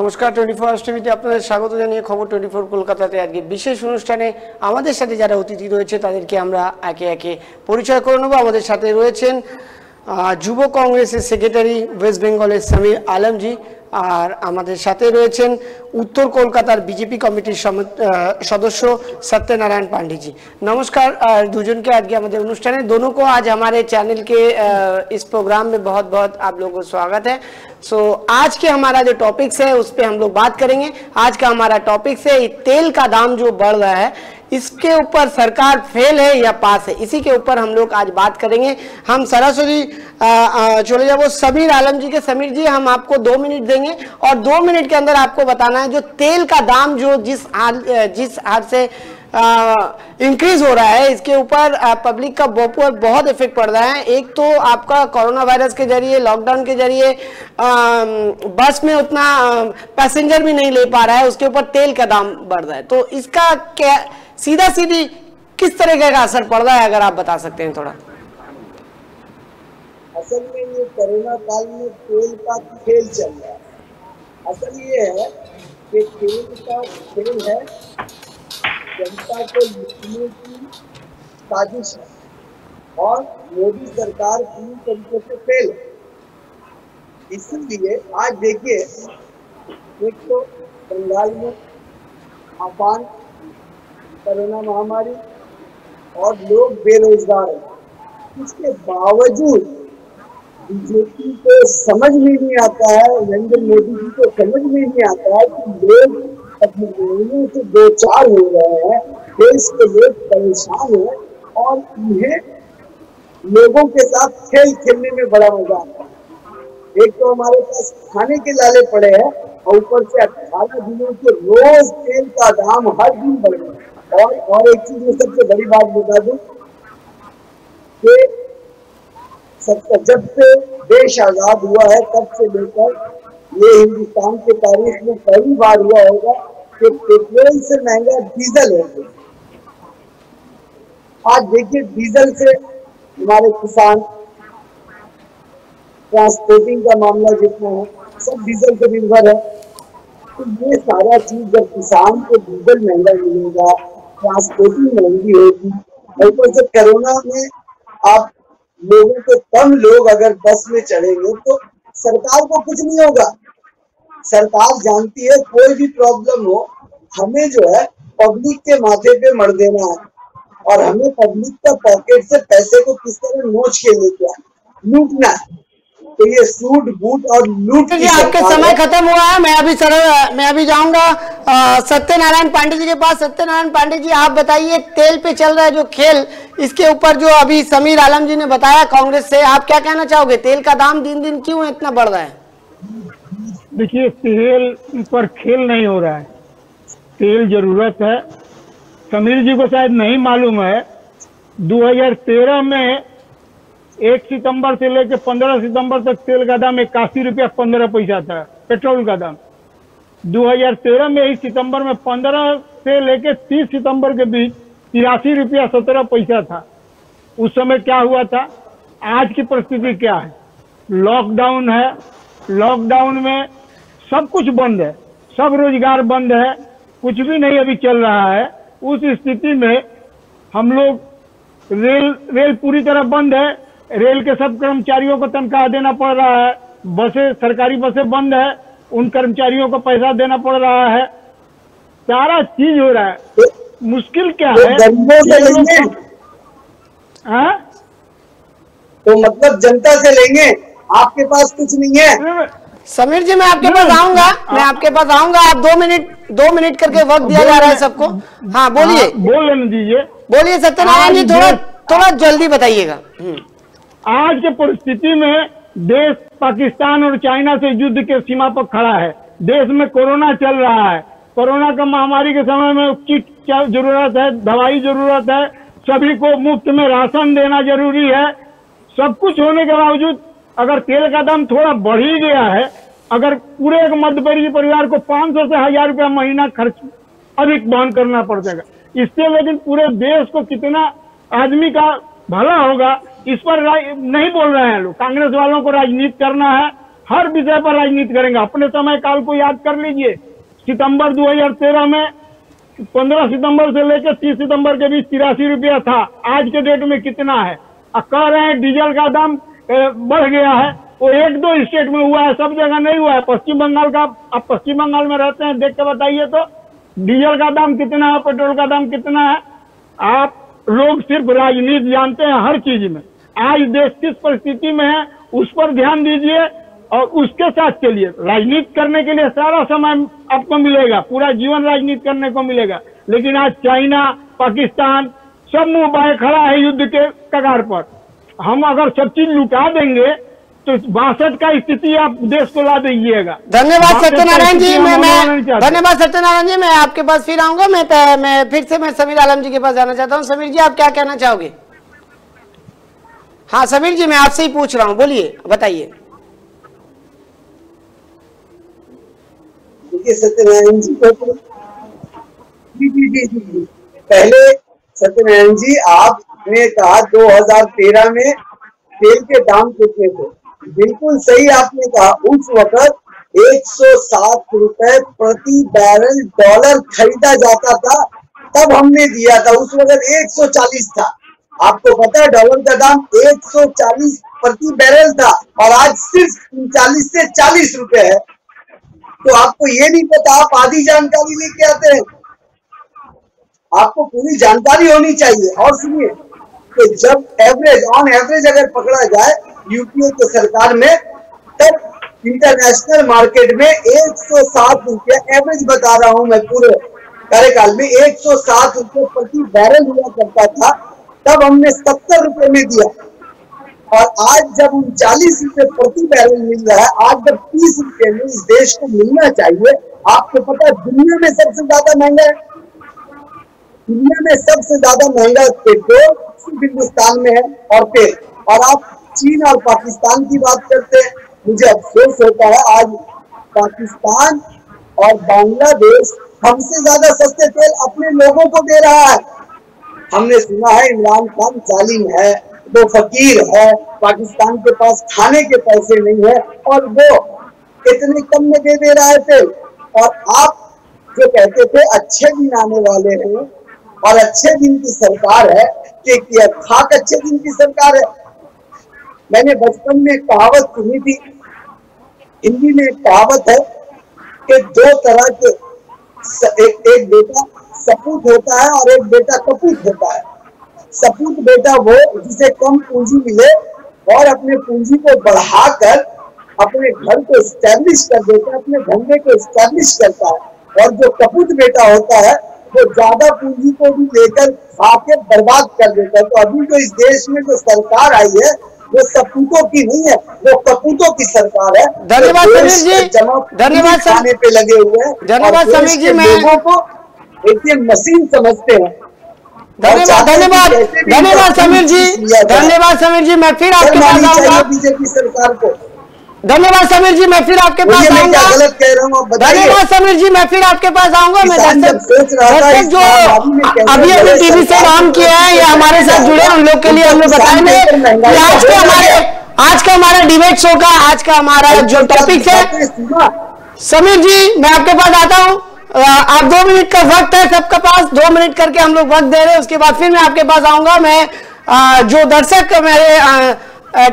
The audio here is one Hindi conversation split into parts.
নমস্কার 24 টিভিতে আপনাদের স্বাগত জানিয়ে খবর 24 কলকাতাতে আজকে বিশেষ অনুষ্ঠানে আমাদের সাথে যারা অতিথি রয়েছে তাদেরকে আমরা একে একে পরিচয় করে নেব। আমাদের সাথে রয়েছেন যুব কংগ্রেসের সেক্রেটারি ওয়েস্ট বেঙ্গলের সমীর আলমজি, আর আমাদের সাথে রয়েছেন उत्तर कोलकातार बीजेपी कमिटिर सदस्य सत्यनारायण पांडे जी। नमस्कार दुजन के आज के हमारे अनुष्ठान, दोनों को आज हमारे चैनल के इस प्रोग्राम में बहुत बहुत आप लोगों को स्वागत है। आज के हमारा जो टॉपिक्स है उस पर हम लोग बात करेंगे। आज का हमारा टॉपिक्स है तेल का दाम जो बढ़ रहा है, इसके ऊपर सरकार फेल है या पास है, इसी के ऊपर हम लोग आज बात करेंगे। हम सरासरी चले जाओ समीर आलम जी के। समीर जी, हम आपको 2 मिनट देंगे और 2 मिनट के अंदर आपको बताना है जो तेल का दाम जो जिस हाल से इंक्रीज हो रहा है, इसके ऊपर पब्लिक का बहुत इफेक्ट पड़ रहा है। एक तो आपका कोरोना वायरस के जरिए, लॉकडाउन के जरिए बस में उतना पैसेंजर भी नहीं ले पा रहा है, उसके ऊपर तेल का दाम बढ़ रहा है। तो इसका क्या सीधा सीधी किस तरह का असर पड़ रहा है, अगर आप बता सकते हैं थोड़ा। असल में ये कोरोना काल में तेल का खेल चल रहा है। असल ये है कि तेल का खेल है जनता को लूटने की साजिश है और मोदी सरकार पूरी तरीके से फेल है। इसीलिए आज देखिए, एक तो बंगाल में अफवाह कोरोना महामारी और लोग बेरोजगार हैं, इसके बावजूद बीजेपी को समझ में नहीं आता है, नरेंद्र मोदी जी को समझ में नहीं आता है कि लोग अपनी जिंदगी से 2-4 हो रहे हैं, देश के लोग परेशान हैं और इन्हें लोगों के साथ खेल खेलने में बड़ा मजा आता है। एक तो हमारे पास खाने के लाले पड़े हैं और ऊपर से 18 दिनों के रोज तेल का दाम हर दिन बढ़ रहा है। और एक चीज में सबसे बड़ी बात बता दूं कि जब से देश आजाद हुआ है तब से लेकर ये हिंदुस्तान के तारीख में पहली बार हुआ होगा कि पेट्रोल से महंगा डीजल हो गया। आज देखिए, डीजल से हमारे किसान, ट्रांसपोर्टिंग का मामला जितना है सब डीजल पर निर्भर है। तो ये सारा चीज जब किसान को डीजल महंगा मिलेगा, ट्रांसपोर्टिंग महंगी होगी, ऊपर से कोरोना में आप लोगों को कम लोग अगर बस में चढ़ेंगे तो सरकार को कुछ नहीं होगा। सरकार जानती है कोई भी प्रॉब्लम हो, हमें जो है पब्लिक के माथे पे मर देना है और हमें पब्लिक का पॉकेट से पैसे को किस तरह नोच के लेके आए, लूटना है। तो ये सूट बूट और लूट की आपके समय खत्म हुआ है। मैं अभी जाऊंगा सत्यनारायण पांडे जी के पास। सत्यनारायण पांडे जी, आप बताइए, तेल पे चल रहा है जो खेल, इसके ऊपर जो अभी समीर आलम जी ने बताया कांग्रेस से, आप क्या कहना चाहोगे? तेल का दाम दिन दिन क्यों इतना बढ़ रहा है? देखिए, तेल पर खेल नहीं हो रहा है, तेल जरूरत है। समीर जी को शायद नहीं मालूम है, 2013 में 1 सितंबर से लेकर 15 सितंबर तक तेल का दाम 81 रुपया 15 पैसा था, पेट्रोल का दाम। 2013 में ही सितंबर में 15 से लेकर 30 सितंबर के बीच 83 रुपया 17 पैसा था। उस समय क्या हुआ था, आज की परिस्थिति क्या है? लॉकडाउन है, लॉकडाउन में सब कुछ बंद है, सब रोजगार बंद है, कुछ भी नहीं अभी चल रहा है। उस स्थिति में हम लोग रेल पूरी तरह बंद है, रेल के सब कर्मचारियों को तनख्वाह देना पड़ रहा है, बसें, सरकारी बसें बंद है, उन कर्मचारियों को पैसा देना पड़ रहा है, सारा चीज हो रहा है। मुश्किल क्या है? हाँ, तो मतलब जनता से लेंगे, आपके पास कुछ नहीं है। समीर जी, मैं आपके पास आऊंगा, आप 2 मिनट करके वक्त दिया जा रहा है सबको। हाँ, बोलिए, बोलने दीजिए, बोलिए सत्यनारायण जी, थोड़ा जल्दी बताइएगा। आज के परिस्थिति में देश पाकिस्तान और चाइना से युद्ध के सीमा पर खड़ा है। देश में कोरोना चल रहा है, कोरोना का महामारी के समय में किट जरूरत है, दवाई जरूरत है, सभी को मुफ्त में राशन देना जरूरी है। सब कुछ होने के बावजूद अगर तेल का दाम थोड़ा बढ़ ही गया है, अगर पूरे एक मध्यवर्गीय परिवार को 500 से 1000 रुपया महीना खर्च अधिक वहन करना पड़ जाएगा, इससे लेकिन पूरे देश को कितना आदमी का भला होगा, इस पर नहीं बोल रहे हैं लोग। कांग्रेस वालों को राजनीति करना है, हर विषय पर राजनीति करेंगे। अपने समय काल को याद कर लीजिए, सितंबर 2013 में 15 सितंबर से लेकर 30 सितंबर के बीच 83 रुपया था। आज के डेट में कितना है? कह रहे हैं डीजल का दाम बढ़ गया है। वो 1-2 स्टेट में हुआ है, सब जगह नहीं हुआ है। पश्चिम बंगाल का, आप पश्चिम बंगाल में रहते हैं, देख के बताइए तो डीजल का दाम कितना है, पेट्रोल का दाम कितना है। आप लोग सिर्फ राजनीति जानते हैं हर चीज में। आज देश किस परिस्थिति में है उस पर ध्यान दीजिए और उसके साथ चलिए। राजनीति करने के लिए सारा समय आपको मिलेगा, पूरा जीवन राजनीति करने को मिलेगा। लेकिन आज चाइना, पाकिस्तान सब मुंह बाए खड़ा है युद्ध के कगार पर। हम अगर सब चीज लुटा देंगे तो 62 का स्थिति आप देश को ला दीजिएगा। धन्यवाद सत्यनारायण जी। धन्यवाद सत्यनारायण जी, मैं आपके पास फिर आऊंगा। मैं फिर से समीर आलम जी के पास जाना चाहता हूँ। समीर जी, आप क्या कहना चाहोगे? हाँ समीर जी, मैं आपसे ही पूछ रहा हूँ, बोलिए, बताइए। देखिए सत्यनारायण जी को जी पहले सत्यनारायण जी आपने कहा 2013 में तेल के दाम कितने थे? बिल्कुल सही आपने कहा। उस वक्त 107 रुपए प्रति बैरल डॉलर खरीदा जाता था, तब हमने दिया था। उस वक्त 140 था। आपको पता है डॉलर का दाम 140 प्रति बैरल था और आज सिर्फ 39 से 40 रुपए है। तो आपको ये नहीं पता, आप आधी जानकारी लेके आते हैं। आपको पूरी जानकारी होनी चाहिए। और सुनिए, तो जब ऑन एवरेज अगर पकड़ा जाए यूपीए की सरकार में, तब इंटरनेशनल मार्केट में 107 रुपया एवरेज बता रहा हूं मैं, पूरे कार्यकाल में 107 रुपये प्रति बैरल हुआ करता था। तब हमने 70 रुपए में दिया और आज जब 39 रुपए प्रति बैरल मिल रहा है, आज जब 30 रुपए में इस देश को मिलना चाहिए। आपको पता है दुनिया में सबसे ज्यादा महंगा है, दुनिया में सबसे ज्यादा महंगा पेट्रोल सिर्फ हिंदुस्तान में है और तेल। और आप चीन और पाकिस्तान की बात करते हैं। मुझे अफसोस होता है आज पाकिस्तान और बांग्लादेश हमसे ज्यादा सस्ते तेल अपने लोगों को दे रहा है। हमने सुना है इमरान खान जालिम है, वो फकीर है, पाकिस्तान के पास खाने के पैसे नहीं है और वो इतने कम में दे रहा है तेल। और आप जो कहते थे अच्छे दिन आने वाले हैं और अच्छे दिन की सरकार है, कि खाक अच्छे दिन की सरकार है। मैंने बचपन में एक कहावत सुनी थी, हिंदी में एक कहावत है कि 2 तरह के, एक बेटा सपूत होता है और एक बेटा कपूत होता है। सपूत बेटा वो जिसे कम पूंजी मिले और अपने पूंजी को बढ़ाकर अपने घर को एस्टैब्लिश कर देता है, अपने धंधे को एस्टैब्लिश करता है। और जो कपूत बेटा होता है वो ज्यादा पूंजी को भी लेकर खाके बर्बाद कर देता है। तो अभी जो इस देश में जो सरकार आई है वो सपूतों की नहीं है, वो कपूतों की सरकार है। धन्यवाद समीर जी, धन्यवाद खाने पे लगे हुए हैं। धन्यवाद समीर जी। मैं लोगों को एक मशीन समझते हैं। धन्यवाद समीर जी, धन्यवाद समीर जी। मैं फिर आपके पास आऊंगा बीजेपी सरकार को। धन्यवाद समीर जी, मैं फिर आपके पास आऊंगा। गलत कह रहा हूँ, धन्यवाद समीर जी, मैं फिर आपके पास आऊंगा। मैं दर्शक जो अभी टीवी से ऑन किया है या हमारे साथ जुड़े उन लोग के लिए हम लोग बताएंगे कि आज का हमारा डिबेट शो का आज का हमारा जो टॉपिक है। समीर जी, मैं आपके पास आता हूँ। आप 2 मिनट का वक्त है सबका पास, 2 मिनट करके हम लोग वक्त दे रहे हैं। उसके बाद फिर मैं आपके पास आऊंगा। मैं जो दर्शक मेरे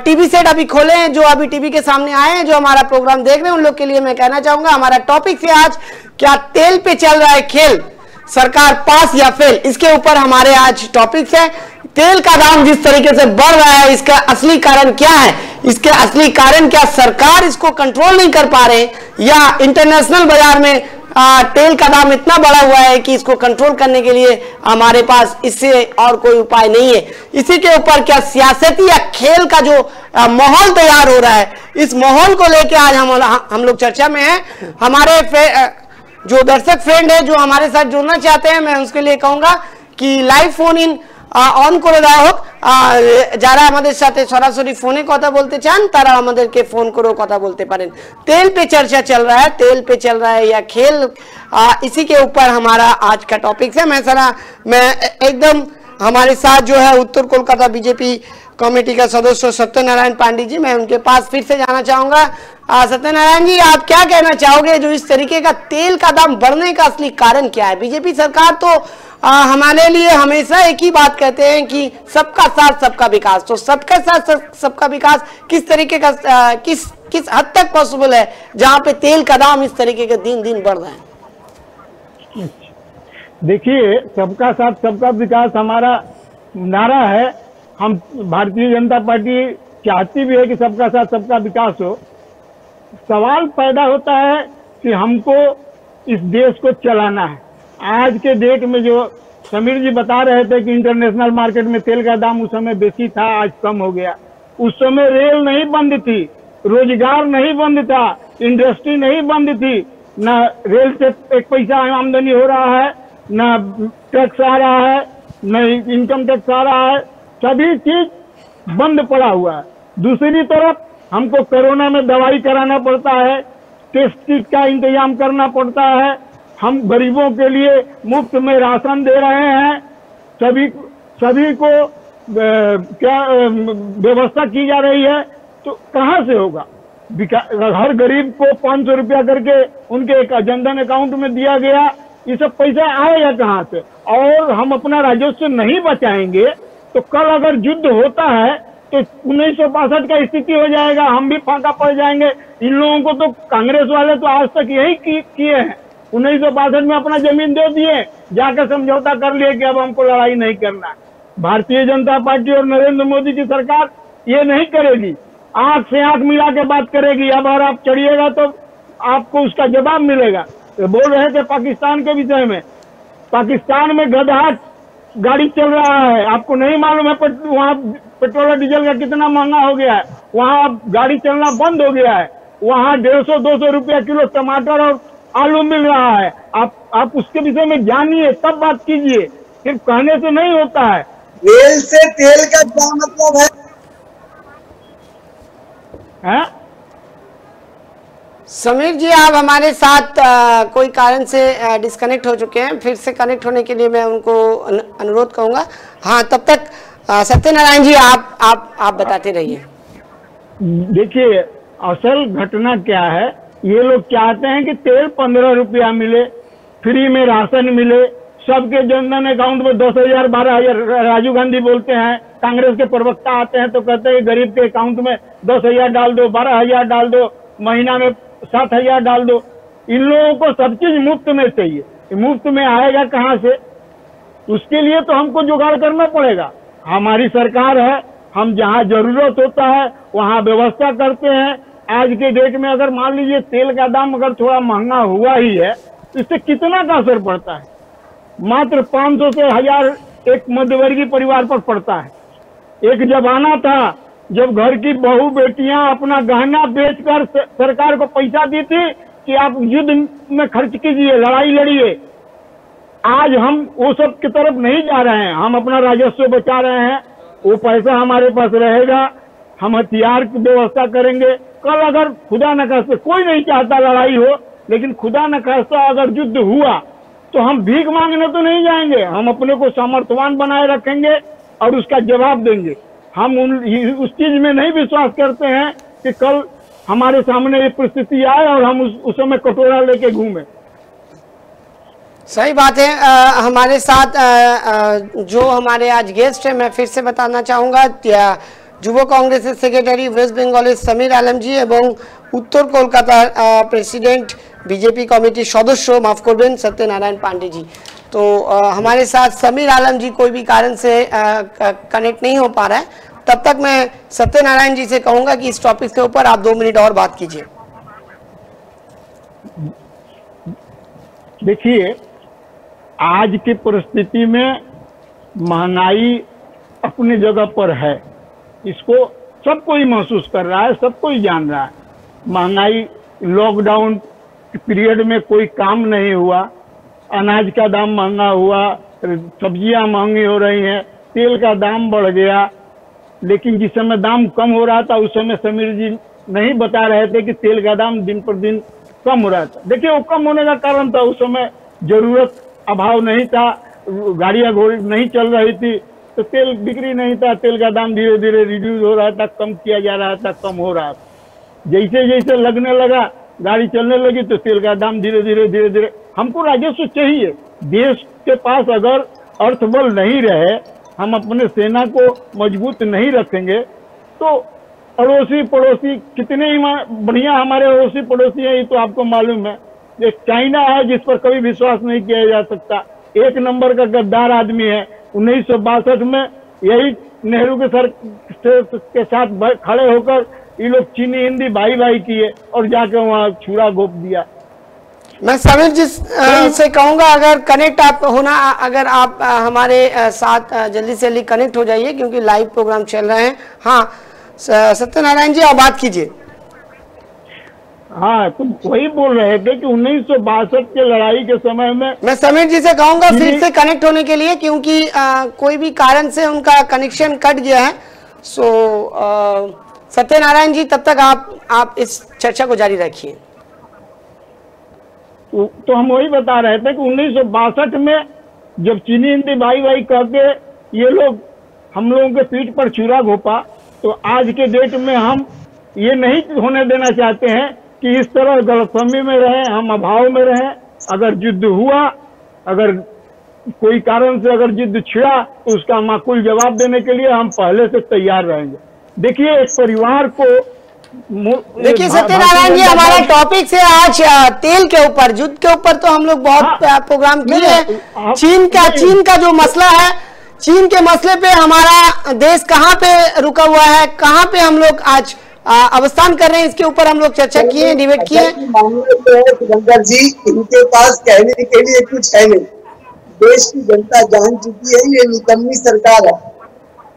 टीवी सेट अभी खोले हैं, जो अभी टीवी के सामने आए हैं, जो हमारा प्रोग्राम देख रहे हैं, उन लोग के लिए मैं कहना चाहूंगा हमारा टॉपिक है आज, क्या तेल पे चल रहा है खेल, सरकार पास या फेल, इसके ऊपर हमारे आज टॉपिक है। तेल का दाम जिस तरीके से बढ़ रहा है, इसका असली कारण क्या है? इसके असली कारण क्या सरकार इसको कंट्रोल नहीं कर पा रहे, या इंटरनेशनल बाजार में तेल का दाम इतना बढ़ा हुआ है कि इसको कंट्रोल करने के लिए हमारे पास इससे और कोई उपाय नहीं है? इसी के ऊपर क्या सियासती या खेल का जो माहौल तैयार हो रहा है, इस माहौल को लेकर आज हम लोग चर्चा में हैं। हमारे जो दर्शक फ्रेंड है जो हमारे साथ जुड़ना चाहते हैं, मैं उसके लिए कहूंगा कि लाइव फोन इन অন করে দেওয়া হোক। যারা আমাদের সাথে সরাসরি ফোনে কথা বলতে চান তারা আমাদেরকে ফোন করেও কথা বলতে পারেন। तेल पे चर्चा चल रहा है, तेल पे चल रहा है या खेल, इसी के ऊपर हमारा आज का टॉपिक है। मैं एकदम हमारे साथ जो है उत्तर कोलकाता बीजेपी कमेटी का सदस्य सत्यनारायण पांडे जी, मैं उनके पास फिर से जाना चाहूंगा। सत्यनारायण जी, आप क्या कहना चाहोगे, जो इस तरीके का तेल का दाम बढ़ने का असली कारण क्या है? बीजेपी सरकार तो हमारे लिए हमेशा एक ही बात कहते हैं कि सबका साथ सबका विकास, तो सबका साथ सबका विकास किस तरीके का किस हद तक पॉसिबल है जहां पे तेल का दाम इस तरीके के दिन दिन बढ़ रहे हैं? देखिए, सबका साथ सबका विकास हमारा नारा है। हम भारतीय जनता पार्टी चाहती भी है कि सबका साथ सबका विकास हो। सवाल पैदा होता है कि हमको इस देश को चलाना है। आज के डेट में जो समीर जी बता रहे थे कि इंटरनेशनल मार्केट में तेल का दाम उस समय बेसी था, आज कम हो गया। उस समय रेल नहीं बंद थी, रोजगार नहीं बंद था, इंडस्ट्री नहीं बंद थी, न रेल से एक पैसा आमदनी हो रहा है, न टैक्स आ रहा है, न इनकम टैक्स आ रहा है, सभी चीज बंद पड़ा हुआ है। दूसरी तरफ हमको कोरोना में दवाई कराना पड़ता है, टेस्ट किट का इंतजाम करना पड़ता है, हम गरीबों के लिए मुफ्त में राशन दे रहे हैं, सभी को क्या व्यवस्था की जा रही है, तो कहाँ से होगा? हर गरीब को 500 रुपया करके उनके एक जनधन अकाउंट में दिया गया, ये सब पैसा आएगा कहाँ से? और हम अपना राजस्व नहीं बचाएंगे तो कल अगर युद्ध होता है तो 1962 का स्थिति हो जाएगा, हम भी फाका पड़ जाएंगे। इन लोगों को तो कांग्रेस वाले तो आज तक यही किए हैं, 1962 में अपना जमीन दे दिए, जाकर समझौता कर लिए कि अब हमको लड़ाई नहीं करना है। भारतीय जनता पार्टी और नरेंद्र मोदी की सरकार ये नहीं करेगी, आंख से आंख मिला के बात करेगी। अब अगर आप चढ़िएगा तो आपको उसका जवाब मिलेगा। तो बोल रहे थे पाकिस्तान के विषय में, पाकिस्तान में गदहा गाड़ी चल रहा है, आपको नहीं मालूम है वहाँ पेट्रोल और डीजल का कितना महंगा हो गया है। वहाँ गाड़ी चलना बंद हो गया है, वहाँ 150-200 रुपया किलो टमाटर और आलू मिल रहा है। आप उसके विषय में जानिए, तब बात कीजिए, सिर्फ कहने से नहीं होता है। रेल से तेल का क्या मतलब है? समीर जी, आप हमारे साथ कोई कारण से डिस्कनेक्ट हो चुके हैं, फिर से कनेक्ट होने के लिए मैं उनको अनुरोध करूंगा। हाँ, तब तक सत्यनारायण जी आप बताते रहिए। देखिए, असल घटना क्या है, ये लोग चाहते हैं कि तेल 15 रुपया मिले, फ्री में राशन मिले, सबके जनधन अकाउंट में 10,000 12,000। राजीव गांधी बोलते हैं, कांग्रेस के प्रवक्ता आते हैं तो कहते हैं गरीब के अकाउंट में 10,000 डाल दो, 12,000 डाल दो, महीना में 7,000 डाल दो। इन लोगों को सब चीज मुफ्त में चाहिए। मुफ्त में आएगा कहाँ से? उसके लिए तो हमको जुगाड़ करना पड़ेगा। हमारी सरकार है, हम जहाँ जरूरत होता है वहाँ व्यवस्था करते हैं। आज के डेट में अगर मान लीजिए तेल का दाम अगर थोड़ा महंगा हुआ ही है, तो इससे कितना का असर पड़ता है? मात्र 500 से 1000 एक मध्यवर्गीय परिवार पर पड़ता है। एक जमाना था जब घर की बहू बेटियां अपना गहना बेचकर सरकार को पैसा दी थी कि आप युद्ध में खर्च कीजिए, लड़ाई लड़िए। आज हम वो सब की तरफ नहीं जा रहे हैं, हम अपना राजस्व बचा रहे हैं, वो पैसा हमारे पास रहेगा, हम हथियार की व्यवस्था करेंगे। कल अगर खुदा न खास्ता, कोई नहीं चाहता लड़ाई हो, लेकिन खुदा न खास्ता अगर युद्ध हुआ तो हम भीख मांगने तो नहीं जाएंगे, हम अपने को सामर्थ्यवान बनाए रखेंगे और उसका जवाब देंगे। हम उस चीज में नहीं विश्वास करते हैं कि कल हमारे सामने ये परिस्थिति आए और हम उस समय कटोरा लेके घूमे। सही बात है। हमारे साथ जो हमारे आज गेस्ट है, मैं फिर से बताना चाहूँगा, युवा कांग्रेस सेक्रेटरी वेस्ट बंगाल समीर आलम जी एवं उत्तर कोलकाता प्रेसिडेंट बीजेपी कमेटी सदस्य, माफ करबें, सत्यनारायण पांडे जी। तो हमारे साथ समीर आलम जी कोई भी कारण से कनेक्ट नहीं हो पा रहा है, तब तक मैं सत्यनारायण जी से कहूँगा कि इस टॉपिक के ऊपर आप 2 मिनट और बात कीजिए। देखिए, आज की परिस्थिति में महंगाई अपनी जगह पर है, इसको सब कोई महसूस कर रहा है, सब कोई जान रहा है। महंगाई, लॉकडाउन पीरियड में कोई काम नहीं हुआ, अनाज का दाम महंगा हुआ, सब्जियां महंगी हो रही हैं, तेल का दाम बढ़ गया। लेकिन जिस समय दाम कम हो रहा था उस समय समीर जी नहीं बता रहे थे कि तेल का दाम दिन पर दिन कम हो रहा था। देखिए, वो कम होने का कारण था उस समय जरूरत अभाव नहीं था, गाड़ियां घोड़ी नहीं चल रही थी तो तेल बिक्री नहीं था, तेल का दाम धीरे धीरे रिड्यूस हो रहा था, कम किया जा रहा था, कम हो रहा था। जैसे जैसे लगने लगा, गाड़ी चलने लगी तो तेल का दाम धीरे धीरे हमको राजस्व चाहिए। देश के पास अगर अर्थबल नहीं रहे, हम अपने सेना को मजबूत नहीं रखेंगे तो अड़ोसी पड़ोसी कितने ही बढ़िया हमारे अड़ोसी पड़ोसी हैं, ये तो आपको मालूम है। ये चाइना है जिस पर कभी विश्वास नहीं किया जा सकता, एक नंबर का गद्दार आदमी है। 1962 में यही नेहरू के सर के साथ खड़े होकर ये लोग चीनी हिंदी भाई भाई किए और जाके वहाँ छुरा घोप दिया। मैं समीर जी से कहूंगा अगर कनेक्ट आप होना, अगर आप हमारे साथ जल्दी से जल्दी कनेक्ट हो जाइए क्योंकि लाइव प्रोग्राम चल रहे हैं। हाँ सत्यनारायण जी आप बात कीजिए। हाँ तो वही बोल रहे थे कि 1962 के लड़ाई के समय में मैं समीर जी से कहूंगा फिर से कनेक्ट होने के लिए क्योंकि कोई भी कारण से उनका कनेक्शन कट गया है। सो सत्यनारायण जी तब तक आप इस चर्चा को जारी रखिए। तो हम वही बता रहे थे कि 1962 में जब चीनी हिंदी भाई भाई कहते ये लोग हम लोगों के पीठ पर छुरा घोपा, तो आज के डेट में हम ये नहीं होने देना चाहते हैं कि इस तरह गलतफहमी में रहे, हम अभाव में रहे। अगर युद्ध हुआ, अगर कोई कारण से अगर युद्ध छिड़ा तो उसका माकूल जवाब देने के लिए हम पहले से तैयार रहेंगे। देखिए एक परिवार को, देखिए सत्यनारायण जी हमारा टॉपिक से आज तेल के ऊपर, युद्ध के ऊपर तो हम लोग बहुत प्रोग्राम किए हैं। चीन का जो मसला है, चीन के मसले पे हमारा देश कहाँ पे रुका हुआ है, कहाँ पे हम लोग आज अवस्थान कर रहे हैं, इसके ऊपर हम लोग चर्चा किए, डिबेट किए। शंकर जी इनके पास कहने के लिए कुछ है नहीं। देश की जनता जान चुकी है ये निकम्मी सरकार है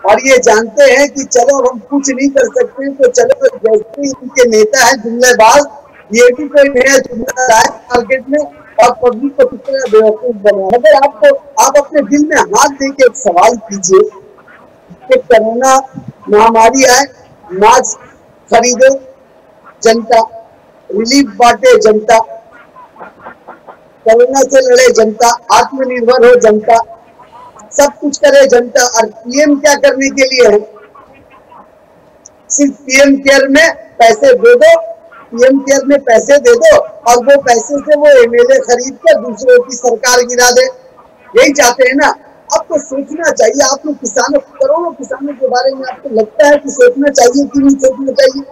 और ये जानते हैं कि चलो हम कुछ नहीं कर सकते तो चलो जैसे इनके नेता है जुमलेबाज, ये भी कोई नया जुमला लाए मार्केट में और पब्लिक को कितना बेवकूफ बनाया। अगर आप अपने दिल में हाथ दे के एक सवाल कीजिए कि कोरोना महामारी आए, मास्क खरीदे जनता, रिलीफ बांटे जनता, कोरोना से लड़े जनता, आत्मनिर्भर हो जनता, सब कुछ करे जनता। और पीएम क्या करने के लिए है? सिर्फ पीएम केयर में पैसे दे दो, पीएम केयर में पैसे दे दो और वो पैसे से वो एमएलए खरीद कर दूसरों की सरकार गिरा दे, यही चाहते हैं ना। आपको सोचना चाहिए, आपको किसानों, करोड़ों किसानों के बारे में आपको लगता है कि सोचना चाहिए कि नहीं सोचना चाहिए?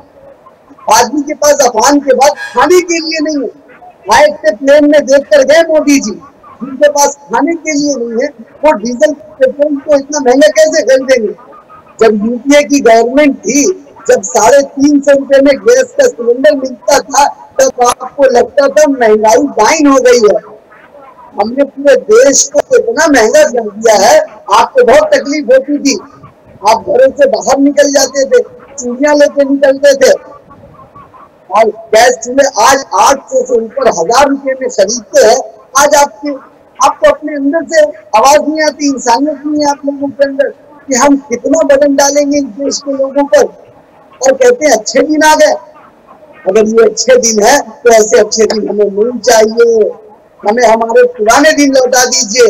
आदमी के पास अफवाह के बाद खाने के लिए नहीं है। आए थे प्लेन में देख कर गए मोदी जी, जिनके पास खाने के लिए नहीं है वो डीजल पेट्रोल को इतना महंगा कैसे खरीद देंगे? जब यूपीए की गवर्नमेंट थी, जब 350 रुपए में गैस का सिलेंडर मिलता था, तब आपको लगता था महंगाई डाइन हो गई है। हमने पूरे देश को इतना महंगा कर दिया है, आपको बहुत तकलीफ होती थी। आप घरों से बाहर निकल जाते थे, चूड़ियां लेके निकलते थे और गैस चूल्हे आज 800 से ऊपर 1000 रुपए में खरीदते हैं। आज आपको अपने अंदर से आवाज नहीं आती, इंसानियत नहीं है आप लोगों के अंदर कि हम कितना बदन डालेंगे इस देश के लोगों पर। और कहते हैं अच्छे दिन आ गए। अगर ये अच्छे दिन है तो ऐसे अच्छे दिन हमें नहीं चाहिए, हमें हमारे पुराने दिन लौटा दीजिए।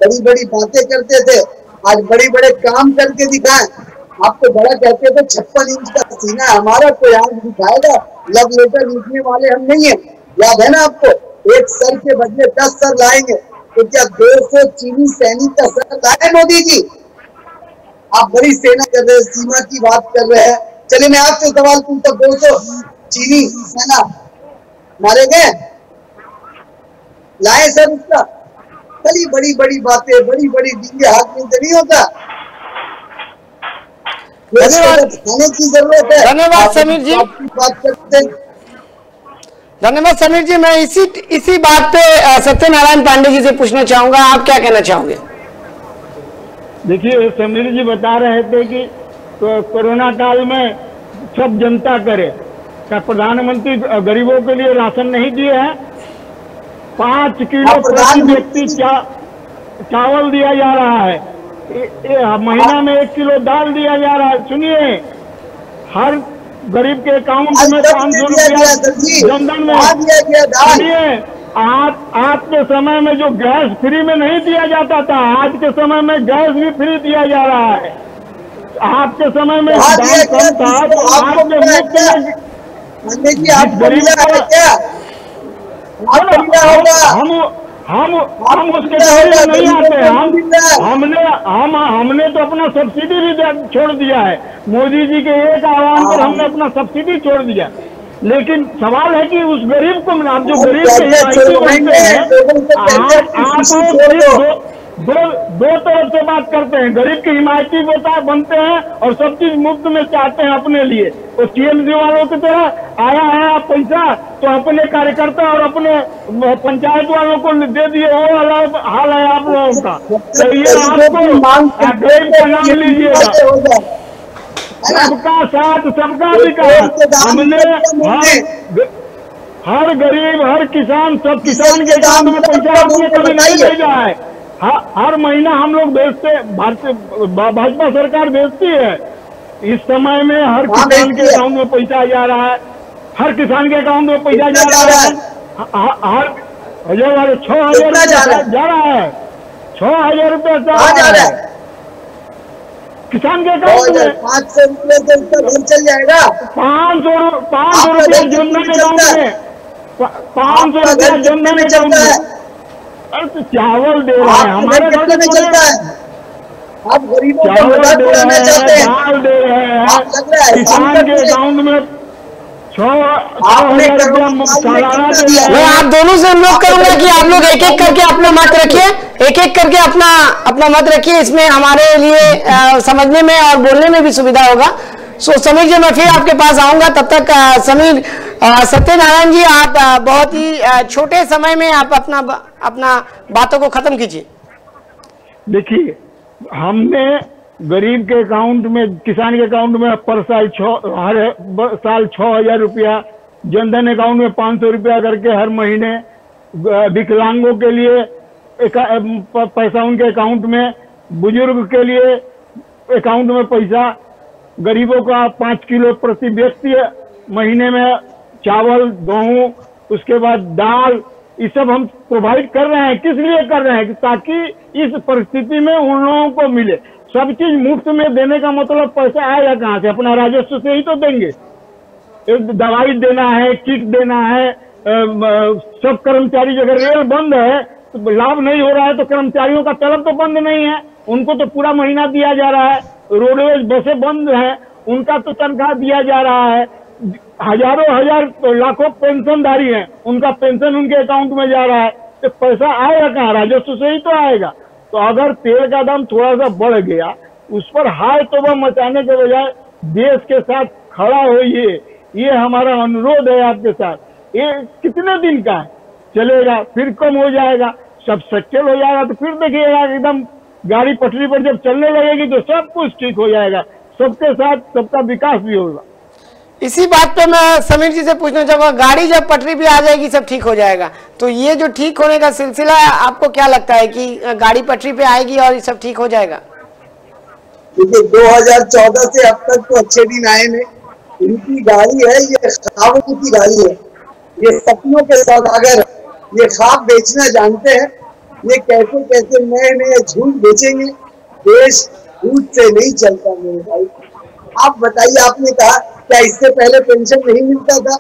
बड़ी बड़ी बातें करते थे, आज बड़े बड़े काम करके दिखाएं। आपको बड़ा कहते थे 56 इंच का सीना हमारा, कोई आंख दिखाएगा? लव लेटर लिखने वाले हम नहीं है, याद है ना आपको? एक सर के बदले 10 सर लाएंगे, तो क्या 200 चीनी सैनिक का सर लाए मोदी जी? आप बड़ी सेना कर रहे हैं, सीमा की बात कर रहे हैं। चलिए मैं आपसे सवाल पूछता, 200 चीनी सेना मारे गए, लाए सर उसका? बड़ी बड़ी बड़ी बातें, बड़ी बड़ी डींगे हाथ में नहीं होता। खाने की जरूरत है। धन्यवाद समीर जी, बात करते हैं। धन्यवाद समीर जी। मैं इसी बात पे सत्यनारायण पांडे जी से पूछना चाहूंगा, आप क्या कहना चाहोगे? देखिए समीर जी बता रहे थे कि कोरोना काल में सब जनता करे, क्या प्रधानमंत्री गरीबों के लिए राशन नहीं दिए हैं? 5 किलो प्रति व्यक्ति चावल दिया जा रहा है, महीना में 1 किलो दाल दिया जा रहा है। सुनिए, हर गरीब के अकाउंट में 500 रुपया जनधन में, सुनिए आपके समय में जो गैस फ्री में नहीं दिया जाता था, आज के समय में गैस भी फ्री दिया जा रहा है। आपके समय में हाँ, दाम दिया कम था, क्या? तो आपको आज के मिला मुफ्त क्या? में पंडित जी जिस आपको गरीब मिला है को क्या? आपको मिला होगा। हम उसके मिला लिए होगा, नहीं गरीबों आते। को मिल रहा है। हमने तो अपना सब्सिडी भी छोड़ दिया है। मोदी जी के एक आह्वान पर हमने अपना सब्सिडी छोड़ दिया। लेकिन सवाल है कि उस गरीब को मिला, आप जो और गरीब के क्या हिमायती बनते हैं, लोगों से कहते हैं कि आप सुशी लोग छोड़ सिर्फ दो। दो तरफ से बात करते हैं। गरीब के हिमायती बनते हैं और सब चीज मुफ्त में चाहते हैं अपने लिए। तो टीएमसी वालों की तरह आया है पैसा तो अपने कार्यकर्ता और अपने पंचायत वालों को दे दिए, वो अलग हाल है आप लोगों का। तो ये आपको गरीब का नाम लीजिएगा। सबका साथ सबका विकास। हमने हर गरीब हर किसान, सब किसान के अकाउंट में पैसा आपने कभी नहीं भेजा है। हर महीना हम लोग भेजते, भाजपा सरकार भेजती है। इस समय में हर किसान के अकाउंट में पैसा जा रहा है, हर किसान के अकाउंट में पैसा जा रहा है। हर 6,000 रुपया जा रहा है। 6,000 रुपया जा रहा है किसान के अकाउंट में। 500 रुपये से उसका घर चल जाएगा। 500 रुपया जनधन अकाउंट में, 500 रुपया जनधन अकाउंट में। अरे तो चावल दे रहे हैं, हमारे घर में चलता है। आप गरीबों को चावल मदद दे रहे करना हैं, चाहते हैं। दाल दे रहे हैं, लग रहा है किसान के अकाउंट में 6,000 रुपया सालाना दे रहे मैं हैं। आप दोनों से अनुरोध करूंगा कि आप लोग एक एक करके अपना मत रखिए, एक एक करके अपना मत रखिए। इसमें हमारे लिए समझने में और बोलने में भी सुविधा होगा। सो समीर जी, मैं फिर आपके पास आऊंगा। तब तक समीर, सत्यनारायण जी, आप बहुत ही छोटे समय में आप अपना बातों को खत्म कीजिए। देखिए, हमने गरीब के अकाउंट में, किसान के अकाउंट में हर साल 6,000 रुपया, जनधन अकाउंट में 500 रुपया करके हर महीने, विकलांगों के लिए पैसा उनके अकाउंट में, बुजुर्ग के लिए अकाउंट में पैसा, गरीबों का 5 किलो प्रति व्यक्ति महीने में चावल, गेहूं, उसके बाद दाल, ये सब हम प्रोवाइड कर रहे हैं। किस लिए कर रहे हैं? ताकि इस परिस्थिति में उन लोगों को मिले। सब चीज मुफ्त में देने का मतलब पैसा आएगा कहाँ से? अपना राजस्व से ही तो देंगे। दवाई देना है, किट देना है, सब कर्मचारी, अगर रेल बंद है तो लाभ नहीं हो रहा है, तो कर्मचारियों का तलब तो बंद नहीं है, उनको तो पूरा महीना दिया जा रहा है। रोडवेज बसें बंद हैं, उनका तो तनख्वाह दिया जा रहा है। हजारों हजार लाखों पेंशनधारी हैं, उनका पेंशन उनके अकाउंट में जा रहा है। तो पैसा आएगा कहाँ? राजस्व से ही तो आएगा। तो अगर तेल का दाम थोड़ा सा बढ़ गया, उस पर हाय तौबा मचाने के बजाय देश के साथ खड़ा होइए, ये हमारा अनुरोध है आपके साथ। ये कितने दिन का है? चलेगा, फिर कम हो जाएगा, सब सेटल हो जाएगा, तो फिर देखिएगा एकदम गाड़ी पटरी पर जब चलने लगेगी तो सब कुछ ठीक हो जाएगा, सबके साथ सबका विकास भी होगा। इसी बात पे मैं समीर जी से पूछना चाहूंगा, गाड़ी जब पटरी पे आ जाएगी सब ठीक हो जाएगा, तो ये जो ठीक होने का सिलसिला आपको क्या लगता है कि गाड़ी पटरी पे आएगी और ये सब ठीक हो जाएगा? देखिए, 2014 से अब तक तो अच्छे दिन आए नहीं। इनकी गाड़ी है, ये ख्वाबों की गाड़ी है, ये सपनों के सौदागर, ये ख्वाब बेचना जानते हैं। ये कैसे कैसे नए नए झूठ बेचेंगे। देश झूठ से नहीं चलता मेरे भाई। आप बताइए, आपने कहा क्या इससे पहले पेंशन नहीं मिलता था?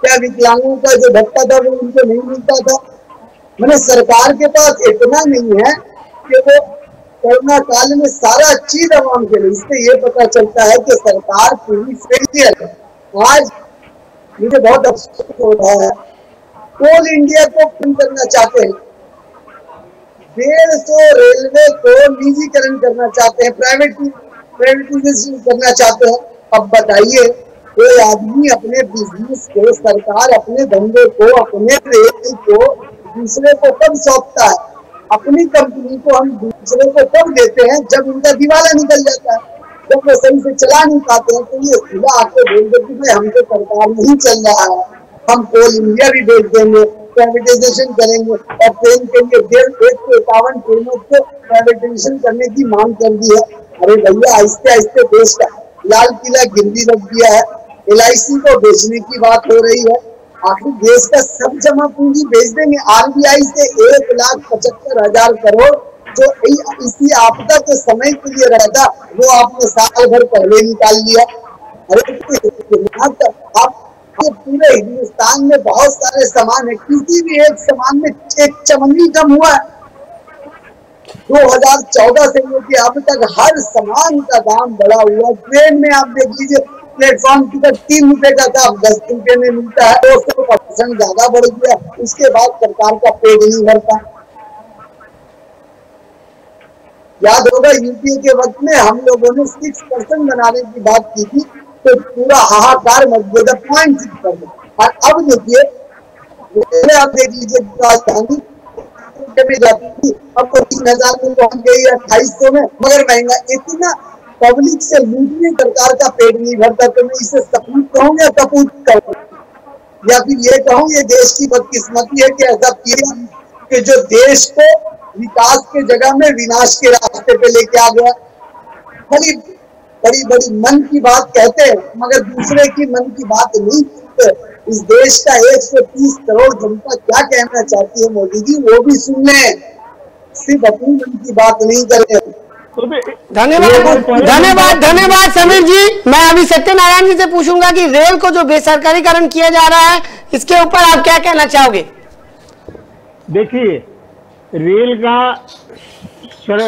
क्या विकलांगों का जो भत्ता था वो उनको नहीं मिलता था? मैंने सरकार के पास इतना नहीं है कि वो कोरोना काल में सारा चीज आवाम के लिए। इससे ये पता चलता है कि सरकार पूरी फेलियर है। आज मुझे बहुत अफसोस हो रहा है, कोल इंडिया को बंद करना चाहते हैं, 150 रेलवे को निजीकरण करना चाहते हैं, प्राइवेटाइजेशन करना चाहते हैं। अब बताइए, कोई आदमी अपने बिजनेस को, सरकार अपने धंधे को, अपने रेल को दूसरे को कब सौंपता है? अपनी कंपनी को हम दूसरे को कब देते हैं? जब उनका दिवाला निकल जाता है, जब वो सही से चला नहीं पाते हैं। तो ये सीधा आपको बोल दे कि भाई हमको सरकार नहीं चल रहा है, हम कोल इंडिया भी बेच देंगे, प्राइवेटाइजेशन करेंगे, और ट्रेन के लिए 151 ट्रेनों को प्राइवेटाइजेशन करने की मांग कर दी है। अरे भैया, आहिस्ते आहिस्ते देश का लाल किला गिरवी रख दिया है। LIC को बेचने की बात हो रही है। आखिर देश का सब जमा पूंजी बेच देंगे आरबीआई से 1,75,000 करोड़ जो इसी आपदा के समय के लिए रहता वो आपने साल भर पहले निकाल लिया। अरे आप पूरे हिंदुस्तान में बहुत सारे सामान है, किसी भी एक सामान में एक चमनी कम हुआ है। 2014 से लेके अब तक हर सामान का दाम बढ़ा हुआ। ट्रेन में आप देख लीजिए प्लेटफॉर्म टिकट 3 रुपए का था, अब 10 रुपए में मिलता है, 200% ज्यादा बढ़ गया। उसके बाद सरकार का पेट नहीं भरता। याद होगा यूपीए के वक्त में हम लोगों ने 6% बनाने की बात की थी तो पूरा हाहाकार मच गया था 0.6%। और अब देखिए आप देख लीजिए राजधानी में जाती थी अब तो 3,000 में पहुंच गई है, 2,800 में, मगर महंगा इतना पब्लिक से लूटने सरकार का पेट नहीं भरता। तो मैं इसे सपूत कहूँ या कपूत कहूँ या फिर ये कहूँ ये देश की बदकिस्मती है कि ऐसा किया कि जो देश को विकास के जगह में विनाश के रास्ते पे लेके आ गया। बड़ी बड़ी बड़ी मन की बात कहते हैं मगर दूसरे की मन की बात नहीं कहते। इस देश का 130 करोड़ जनता क्या कहना चाहती है मोदी जी वो भी सुन लें, सिर्फ अपनी मन की बात नहीं करें। धन्यवाद समीर जी। मैं अभी सत्यनारायण जी से पूछूंगा कि रेल को जो बेसरकारीकरण किया जा रहा है इसके ऊपर आप क्या कहना चाहोगे? देखिए रेल का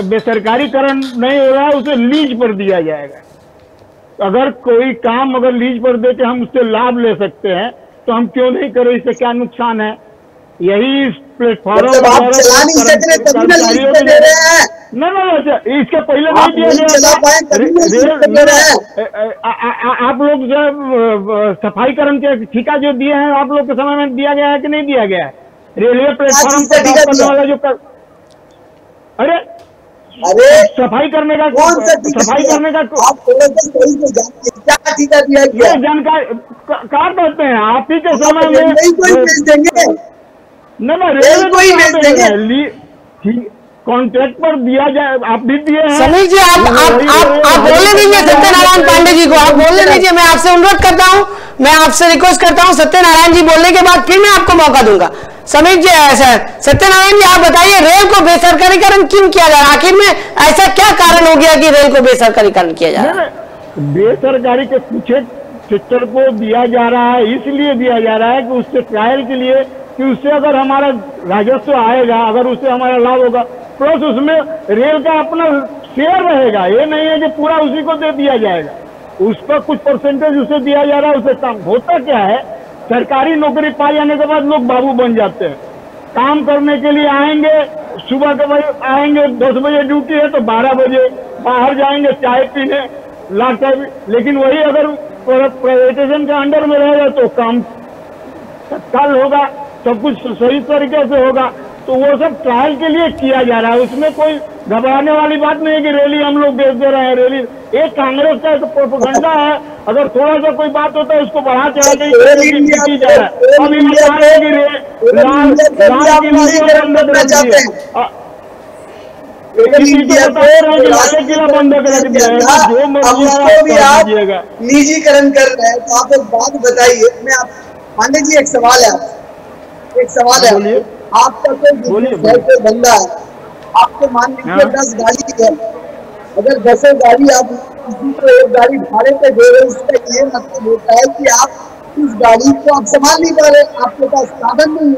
बेसरकारीकरण नहीं हो रहा है, उसे लीज पर दिया जाएगा। अगर कोई काम अगर लीज पर दे के हम उससे लाभ ले सकते हैं तो हम क्यों नहीं करें, इससे क्या नुकसान है? यही इस प्लेटफॉर्म आप चला नहीं सक रहे तभी ना लीज पे दे रहे हैं। इसके पहले नहीं दिया गया। आप लोग जो सफाईकरण के ठेका जो दिए हैं आप लोग के समय में दिया गया है कि नहीं दिया गया है? रेलवे प्लेटफॉर्म पर वाला जो अरे सफाई करने का सफाई करने का आप क्या ठेका दिया ये जानकारी काट देते हैं आप ही के समय में भेज देंगे ना रेलवे कॉन्ट्रैक्ट पर दिया जाए। आप भी दिए हैं समीर जी। आप बोलने दीजिए सत्यनारायण पांडे जी को, आप बोलने दीजिए। मैं आपसे अनुरोध करता हूं, मैं आपसे रिक्वेस्ट करता हूं सत्यनारायण जी बोलने के बाद फिर मैं आपको मौका दूंगा। समीर जी सत्यनारायण जी आप बताइए रेल को बेसरकारीकरण क्यों किया जा रहा है? आखिर में ऐसा क्या कारण हो गया कि रेल को बेसरकारीकरण किया जा रहा है? बेसरकारी के कुछ सेक्टर को दिया जा रहा है, इसलिए दिया जा रहा है कि उससे ट्रायल के लिए कि उससे अगर हमारा राजस्व आएगा, अगर उससे हमारा लाभ होगा, प्लस उसमें रेल का अपना शेयर रहेगा। ये नहीं है कि पूरा उसी को दे दिया जाएगा, उस पर कुछ परसेंटेज उसे दिया जा रहा है। उससे काम होता क्या है, सरकारी नौकरी पा जाने के बाद लोग बाबू बन जाते हैं। काम करने के लिए आएंगे, सुबह के बजे आएंगे, 10 बजे ड्यूटी है तो 12 बजे बाहर जाएंगे चाय पीने लाकर। लेकिन वही अगर प्राइवेटाइजेशन के अंडर में रहेगा तो काम तत्काल होगा, सब कुछ सही तरीके से होगा। तो वो सब ट्रायल के लिए किया जा रहा है, उसमें कोई घबराने वाली बात नहीं है कि रैली हम लोग बेच दे रहे हैं। रैली एक कांग्रेस का प्रोपेगेंडा है, अगर थोड़ा सा कोई बात होता है उसको बढ़ा चढ़ा के की जा रहा है। अभी लाल किला बंद कर दिया, निजीकरण कर रहे हैं। तो आप एक बात बताइए, मैं आप पांडे जी एक सवाल है, एक सवाल है। आपका कोई बंदा है, आपको मान लीजिए 10 गाड़ी है, अगर 10 गाड़ी आप किसी को एक गाड़ी भाड़े पे दे रहे, इसका ये मतलब होता है कि आप उस गाड़ी को आप संभाल नहीं पा रहे, आपके पास साधन नहीं है,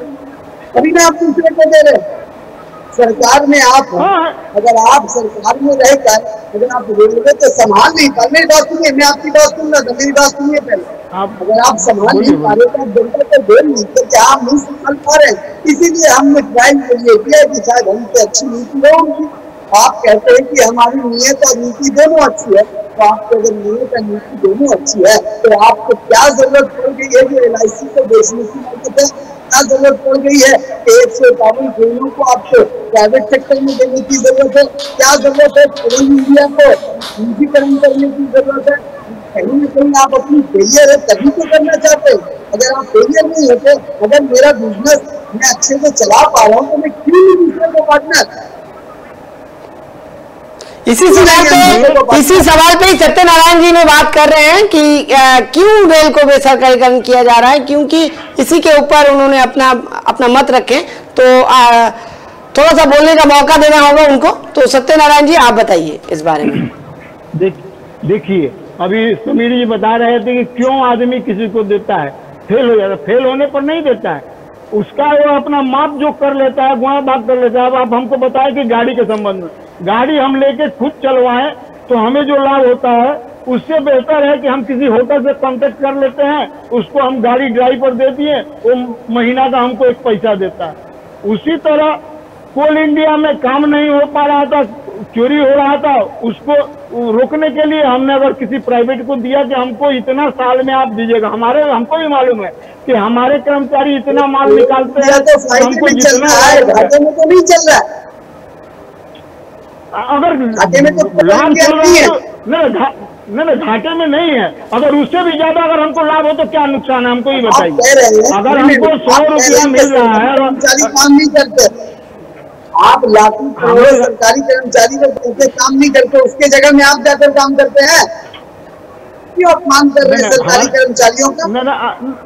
तभी ना आप दूसरे को दे रहे। सरकार में आप अगर आप सरकार में रहकर अगर आप रेलवे तो संभाल नहीं पा, मेरी बात सुनिए, मैं आपकी बात सुन रहा था, मेरी बात सुनिए पहले। अगर आप संभाल नहीं पा रहे तो आप जनता को दे नहीं सकते, आप नहीं संभाल पा रहे, इसीलिए हमने ट्रायल के लिए किया कि शायद हमसे अच्छी नीति हो उनकी। आप कहते हैं कि हमारी नीयत और नीति दोनों अच्छी है, तो आपको अगर नीयत और नीति दोनों अच्छी है तो आपको क्या जरूरत पड़ गई है कि LIC को बेचने की मौजूद है? क्या जरूरत पड़ गई है 151 ट्रेनों को आपको प्राइवेट सेक्टर में देने की जरूरत है? क्या जरूरत है कोल इंडिया को निजीकरण करने की जरूरत है? कहीं न कहीं आप अपनी फेलियर है तभी तो करना चाहते हैं। अगर आप फेलियर नहीं होते, अगर मेरा बिजनेस मैं अच्छे से चला पा रहा हूँ तो मैं क्यों नहीं दूसरे को पार्टनर? इसी सवाल पे ही सत्यनारायण जी ने बात कर रहे हैं कि क्यों रेल को बेसरकारीकरण किया जा रहा है, क्योंकि इसी के ऊपर उन्होंने अपना मत रखे। तो थोड़ा सा बोलने का मौका देना होगा उनको। तो सत्यनारायण जी आप बताइए इस बारे में। देखिए, अभी समीर जी बता रहे थे कि क्यों आदमी किसी को देता है, फेल हो जाता है। फेल होने पर नहीं देता है, उसका वो अपना माप जो कर लेता है, गुणा भाग कर लेता है। अब आप हमको बताएं कि गाड़ी के संबंध में, गाड़ी हम लेके खुद चलवाएं तो हमें जो लाभ होता है उससे बेहतर है कि हम किसी होटल से कांटेक्ट कर लेते हैं, उसको हम गाड़ी ड्राइव पर दे दिए, वो महीना का हमको एक पैसा देता है। उसी तरह कोल इंडिया में काम नहीं हो पा रहा था, चोरी हो रहा था, उसको रोकने के लिए हमने अगर किसी प्राइवेट को दिया कि हमको इतना साल में आप दीजिएगा। हमको भी मालूम है कि हमारे कर्मचारी इतना माल निकालते हैं, हमको जितना घाटे में तो नहीं चल रहा है। अगर घाटे में तो लाभ चल रहा है, नहीं घाटे में नहीं है। अगर उससे भी ज्यादा अगर हमको लाभ हो तो क्या नुकसान है, हमको ही बताइए। अगर हमको 100 रुपया मिल रहा है, काम नहीं करते, आप लाखों करोड़ सरकारी कर्मचारी को कैसे काम नहीं करते, उसके जगह में आप जाकर काम करते हैं। क्यों अपमान कर रहे हैं सरकारी कर्मचारियों का,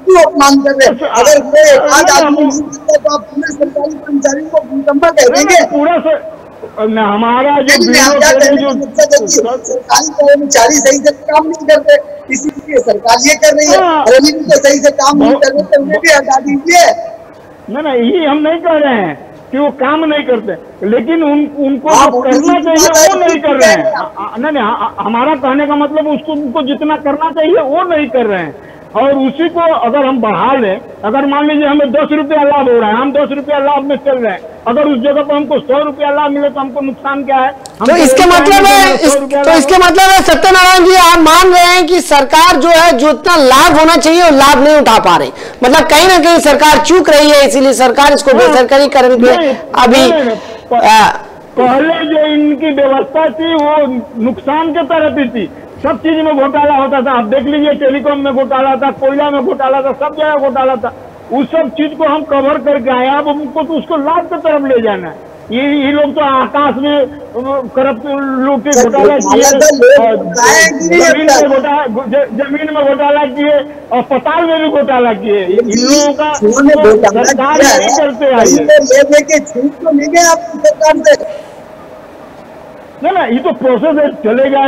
क्यों अपमान कर रहे हैं? अगर कोई एक आदमी नहीं करता तो आप पूरे सरकारी कर्मचारियों को निकम्मा कह देंगे। पूरा हमारा सरकारी कर्मचारी सही से काम नहीं करते, इसीलिए सरकार ये कर रही है। अगर इनको सही से काम नहीं कर रहे तो उन्हें भी हटा दीजिए। नहीं, यही हम नहीं कह रहे हैं कि वो काम नहीं करते, लेकिन उनको जो करना चाहिए वो नहीं कर रहे हैं। नहीं, हमारा कहने का मतलब उनको जितना करना चाहिए वो नहीं कर रहे हैं। और उसी को अगर हम बढ़ा लें, अगर मान लीजिए हमें 10 रुपया लाभ हो रहा है, हम 10 रुपया लाभ में चल रहे हैं, अगर उस जगह पर हमको 100 रुपया लाभ मिले तो हमको नुकसान क्या है? तो इसके मतलब है सत्यनारायण जी, आप मान रहे हैं कि सरकार जो है जो इतना लाभ होना चाहिए वो लाभ नहीं उठा पा रही, मतलब कहीं ना कहीं सरकार चूक रही है, इसीलिए सरकार इसको बेसरकारीकरण पे अभी पहले जो इनकी व्यवस्था थी वो नुकसान के तरफ ही थी। सब चीज में घोटाला होता था। आप देख लीजिए, टेलीकॉम में घोटाला था, कोयला में घोटाला था, सब जगह घोटाला था। उस सब चीज को हम कवर करके आए। अब हमको तो उसको लाभ की तरफ ले जाना है। ये लोग तो आकाश में करप्ट लूटे घोटाला किए, जमीन में घोटाला किए और पताल में भी घोटाला किए। इन लोगों का सरकार नहीं करते आई ना, ये तो प्रोसेस है, चलेगा,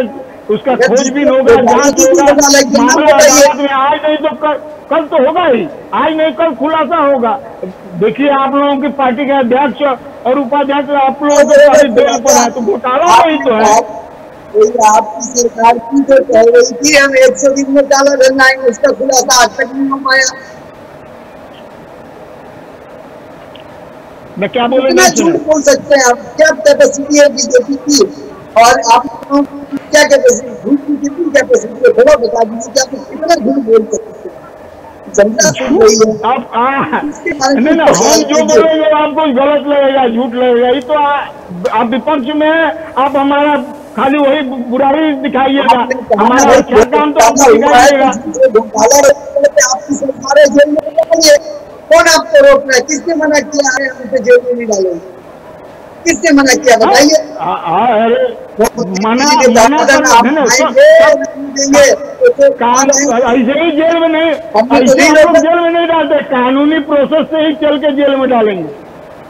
उसका खोजबीन होगा, जांच होगा, मामला अदालत में आज नहीं तो कल तो होगा ही, आज नहीं कल खुलासा होगा। देखिए, आप लोगों की पार्टी के अध्यक्ष और उपाध्यक्ष आप लोगों को बेल पर है, तो घोटाला वही तो है। आपकी सरकार की जो कह रही थी हम 100 दिन में काला धन आएंगे, उसका खुलासा आज तक नहीं हो पाया। मैं क्या बोल कितना झूठ बोल सकते हैं आप? क्या कैपेसिटी है बीजेपी की और आप क्या कैपेसिटी, झूठ की कितनी कैपेसिटी है, थोड़ा बता दीजिए कि आप कितना झूठ बोल सकते हैं? जनता सुन रही है। नहीं, हम जो बोलेंगे आपको गलत लगेगा, झूठ लगेगा। ये तो आप विपक्ष में आप हमारा खाली वही बुराई दिखाइएगा, हमारा अच्छा काम तो आपको दिखाइएगा। आपकी सरकार है, जेल में डालिए। कौन आपको रोक रहा है? किसने मना किया है हमसे जेल में नहीं डालेंगे? किसने मना किया बताइए? मना ऐसे ही जेल में नहीं, जेल में नहीं डालते, कानूनी प्रोसेस से ही चल के जेल में डालेंगे।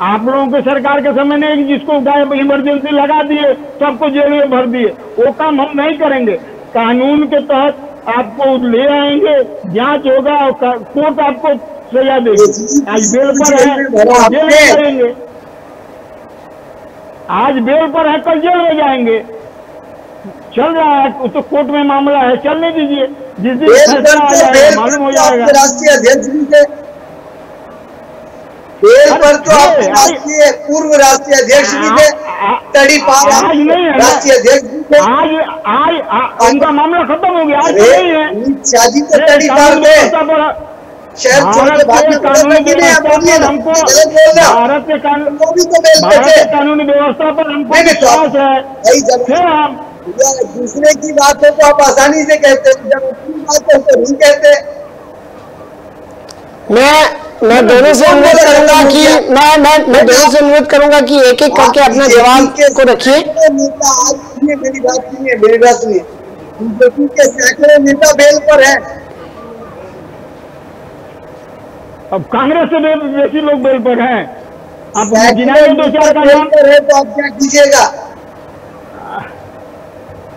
आप लोगों के सरकार के समय नहीं, जिसको इमरजेंसी लगा दिए सबको जेल में भर दिए, वो काम हम नहीं करेंगे। कानून के तहत आपको ले आएंगे, जांच होगा और कोर्ट आपको सजा देगी। आज बेल पर है, जेल में करेंगे। आज बेल पर है, कल जेल में जाएंगे। चल रहा है तो कोर्ट में मामला है, चलने दीजिए, जिस दिन फैसला आ जाएगा मालूम हो जाएगा। राष्ट्रीय अध्यक्ष भी थे बेल पर, तो आप राष्ट्रीय पूर्व राष्ट्रीय अध्यक्ष भी थे, आज नहीं है राष्ट्रीय अध्यक्ष भी थे। आज उनका मामला खत्म हो गया, आज नहीं है। शादी तो तड़ीपार में शहर छोड़ के भागने हमको भारत के कानूनी व्यवस्था पर हमको विश्वास है। दूसरे की बात हो तो आप आसानी से कहते हैं, जब अपनी बात है तो नहीं कहते। मैं दोनों से अनुरोध करूंगा कि मैं दोनों से अनुरोध करूंगा कि एक एक करके अपना जवाब को रखिए। सुनिए मेरी बात सुनिए, मेरी बात सुनिए। बीजेपी के सैकड़ों नेता बेल पर है। अब कांग्रेस से बेसी लोग बेल पर हैं। आप सैकड़ों गिनाइए दो नेता चार का बेल नाम। पर है तो आप क्या कीजिएगा?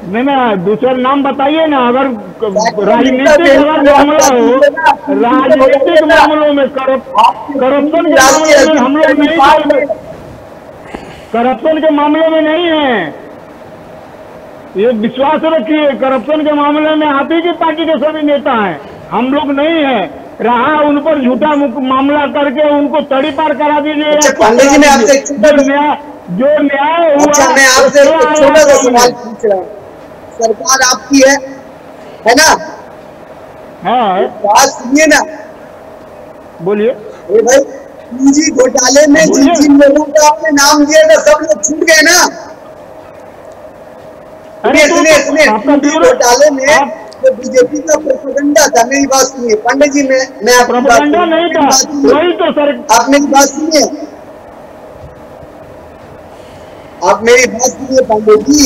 नहीं ना, दूसरा नाम बताइए ना। अगर राजनीतिक बेल अगर पर मामला हो, राजनीतिक मामलों में करप्शन के मामले में हम लोग नहीं बोल, करप्शन के मामले में नहीं है, ये विश्वास रखिए। करप्शन के मामले में आप ही की पार्टी के सभी नेता हैं, हम लोग नहीं है। रहा उन पर झूठा मामला करके उनको तड़ी पार करा दीजिए। अच्छा पांडे जी, मैं आपसे जो न्याय हुआ, अच्छा मैं आपसे एक छोटा सा सवाल पूछ रहा हूँ। सरकार आपकी है ना? हाँ बात सुनिए ना, बोलिए। ए भाई, पूंजी घोटाले में जिन जिन लोगों का आपने नाम दिया था सब लोग छूट गए ना? सुनिए पूंजी घोटाले में जो बीजेपी का प्रोपेगेंडा था, मेरी बात सुनिए पांडे जी, मैं आपकी बात नहीं था, वही तो सर। आप मेरी बात सुनिए, आप मेरी बात सुनिए पांडे जी।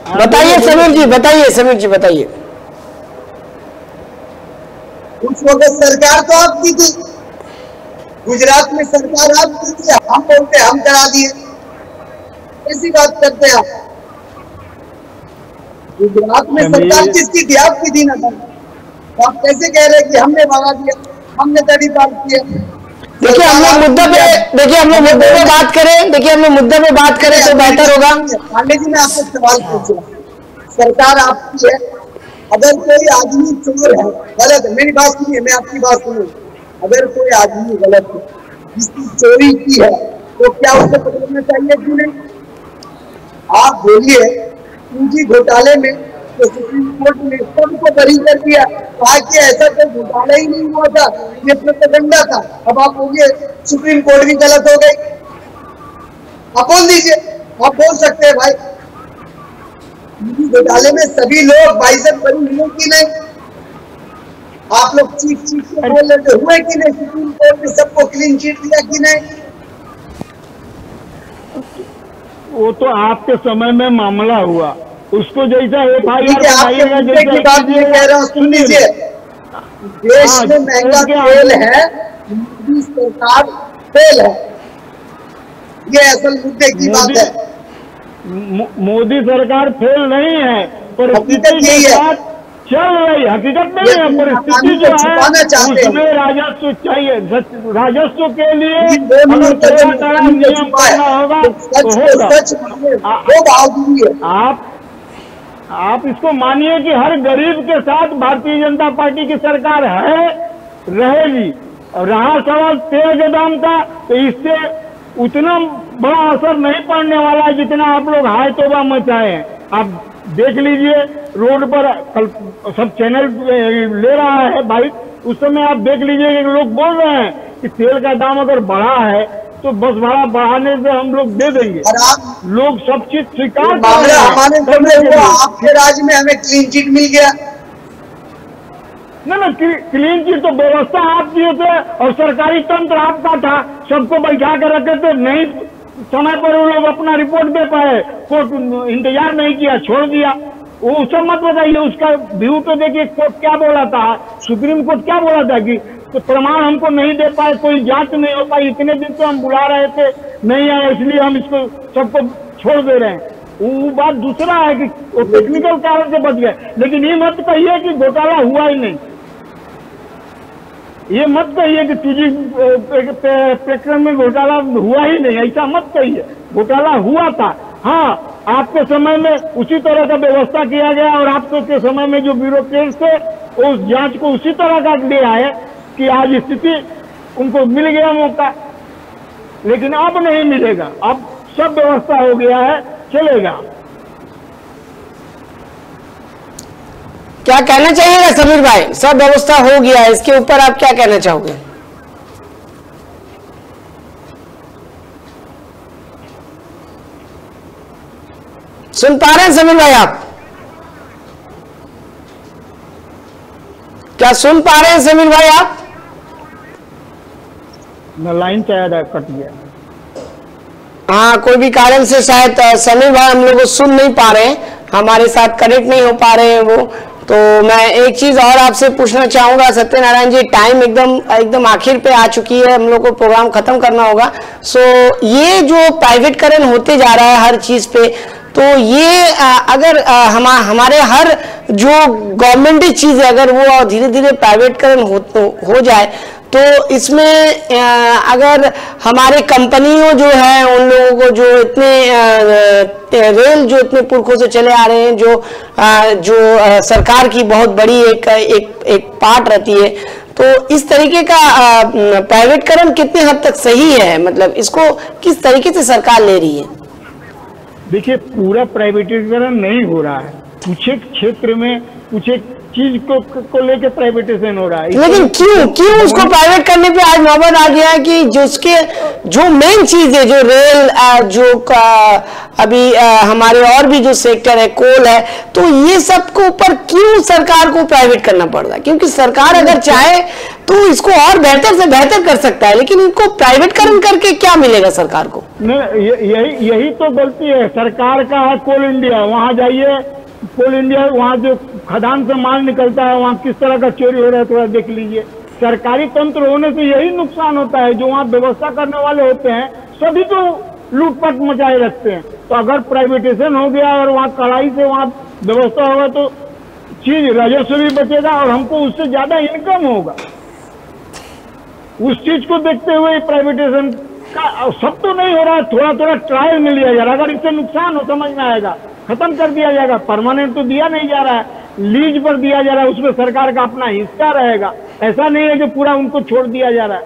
बताइए समीर जी, बताइए समीर जी, बताइए। उस वक्त सरकार तो आपकी थी, गुजरात में सरकार आपकी थी, हम बोलते हम करा दिए, ऐसी बात करते हैं आप। गुजरात में सरकार किसकी थी? आपकी थी ना। आप कैसे कह रहे हैं कि हमने भगा दिया, हमने तड़ी पार किया? देखिए हम लोग मुद्दे पे बात करें, देखिए हम लोग मुद्दे पे बात करें तो बेहतर होगा। पांडे जी, मैं आपसे सवाल पूछ रहा हूँ, सरकार आपकी है, अगर कोई आदमी चोर है, गलत है, मेरी बात सुनिए, मैं आपकी बात सुनिए, अगर कोई आदमी गलत है, जिसकी चोरी की है, तो क्या उसे पकड़ना चाहिए कि नहीं? आप बोलिए। पूंजी घोटाले में तो सुप्रीम कोर्ट ने सबको बरी कर दिया, कहा कि ऐसा कोई घोटाला ही नहीं हुआ था, ये प्रोपेगेंडा था। अब आप बोलिए सुप्रीम कोर्ट भी गलत हो गई, आप बोल दीजिए, आप बोल सकते हैं भाई। पूंजी घोटाले में सभी लोग 22 बरी हुए कि नहीं? आप लोग चीख के बोल रहे थे, हुए कि नहीं? सुप्रीम कोर्ट ने सबको क्लीन चिट दिया कि नहीं? वो तो आपके समय में मामला हुआ, उसको जैसा आपके मुद्दे की बात मैं कह रहा हूँ, सुन लीजिए। देश में महंगा तेल है, मोदी सरकार फेल है, ये असल मुद्दे की बात है। मोदी सरकार फेल नहीं है, हकीकत यही है, चल रही हकीकत नहीं है। परिस्थिति जो है उसमें राजस्व चाहिए, राजस्व के लिए अगर थोड़ा सा नियम करना होगा तो होगा। आप इसको मानिए कि हर गरीब के साथ भारतीय जनता पार्टी की सरकार है, रहेगी। और रहा सवाल तेल के दाम का, तो इससे उतना बड़ा असर नहीं पड़ने वाला है जितना आप लोग हाय तौबा मचाए हैं। आप देख लीजिए, रोड पर कल सब चैनल ले रहा है बाइक, उस समय आप देख लीजिए कि लोग बोल रहे हैं कि तेल का दाम अगर बढ़ा है तो बस भाड़ा बढ़ाने से हम लोग दे देंगे। लोग सब चीज स्वीकार कर रहे हैं। आपके राज्य में हमें क्लीन चिट मिल गया ना, क्लीन चिट तो व्यवस्था आप किए थे और सरकारी तंत्र आपका था, सबको बैठा कर रखे थे, नहीं समय पर वो लोग अपना रिपोर्ट दे पाए, कोर्ट इंतजार नहीं किया, छोड़ दिया। वो सब मत बताइए, उसका व्यू तो देखिए कोर्ट क्या बोला था, सुप्रीम कोर्ट क्या बोला था कि तो प्रमाण हमको नहीं दे पाए, कोई जांच नहीं हो पाई, इतने दिन तो हम बुला रहे थे, नहीं आया, इसलिए हम इसको सबको छोड़ दे रहे हैं। वो बात दूसरा है कि वो टेक्निकल कारण से बच गए, लेकिन ये मत कहिए कि घोटाला हुआ ही नहीं। ये मत कहिए कि तुझी प्रकरण में घोटाला हुआ ही नहीं, ऐसा मत कहिए, घोटाला हुआ था। हाँ, आपके समय में उसी तरह का व्यवस्था किया गया और आपके समय में जो ब्यूरोक्रेट्स थे उस जांच को उसी तरह का ले आए कि आज स्थिति उनको मिल गया मौका, लेकिन अब नहीं मिलेगा। अब सब व्यवस्था हो गया है, चलेगा। क्या कहना चाहिएगा समीर भाई? सब व्यवस्था हो गया है, इसके ऊपर आप क्या कहना चाहोगे? सुन पा रहे हैं समीर भाई? आप क्या सुन पा रहे हैं समीर भाई? आप न लाइन शायद कट गया। हाँ, कोई भी कारण से शायद समीर भाई हम लोग को सुन नहीं पा रहे हैं, हमारे साथ कनेक्ट नहीं हो पा रहे हैं वो। तो मैं एक चीज और आपसे पूछना चाहूंगा सत्यनारायण जी, टाइम एकदम आखिर पे आ चुकी है, हम लोग को प्रोग्राम खत्म करना होगा। सो ये जो प्राइवेटकरण होते जा रहा है हर चीज पे, तो ये अगर हमारे हर जो गवर्नमेंट चीज है अगर वो धीरे धीरे प्राइवेटकरण हो जाए, तो इसमें अगर हमारे कंपनियों जो है उन लोगों को जो इतने रेल जो इतने पुरखों से चले आ रहे हैं, जो सरकार की बहुत बड़ी एक पार्ट रहती है, तो इस तरीके का प्राइवेटकरण कितने हद तक सही है, मतलब इसको किस तरीके से सरकार ले रही है? देखिए, पूरा प्राइवेटीकरण नहीं हो रहा है, कुछ एक क्षेत्र में कुछ एक चीज को लेके प्राइवेटाइजेशन हो रहा है। लेकिन क्यों उसको प्राइवेट करने पे आज नौबत आ गया है कि जो मेन चीज है, जो रेल अभी हमारे और भी जो सेक्टर है, कोल है, तो ये सब को ऊपर क्यों सरकार को प्राइवेट करना पड़ रहा है? क्योंकि सरकार अगर चाहे तो इसको और बेहतर से बेहतर कर सकता है, लेकिन इनको प्राइवेटकरण करके क्या मिलेगा सरकार को? यही तो गलती है सरकार का है। कोल इंडिया, वहां जाइए, कोल इंडिया वहाँ जो खदान से माल निकलता है वहाँ किस तरह का चोरी हो रहा है थोड़ा देख लीजिए। सरकारी तंत्र होने से यही नुकसान होता है, जो वहाँ व्यवस्था करने वाले होते हैं सभी तो लूटपाट मचाए रखते हैं। तो अगर प्राइवेटाइजेशन हो गया और वहाँ कड़ाई से वहाँ व्यवस्था होगा तो चीज राजस्व भी बचेगा और हमको उससे ज्यादा इनकम होगा। उस चीज को देखते हुए प्राइवेटाइजेशन का सब तो नहीं हो रहा है, थोड़ा थोड़ा ट्रायल में लिया जा रहा है। अगर इससे नुकसान हो समझ में आएगा, खत्म कर दिया जाएगा। परमानेंट तो दिया नहीं जा रहा है, लीज पर दिया जा रहा है, उसमें सरकार का अपना हिस्सा रहेगा। ऐसा नहीं है कि पूरा उनको छोड़ दिया जा रहा है।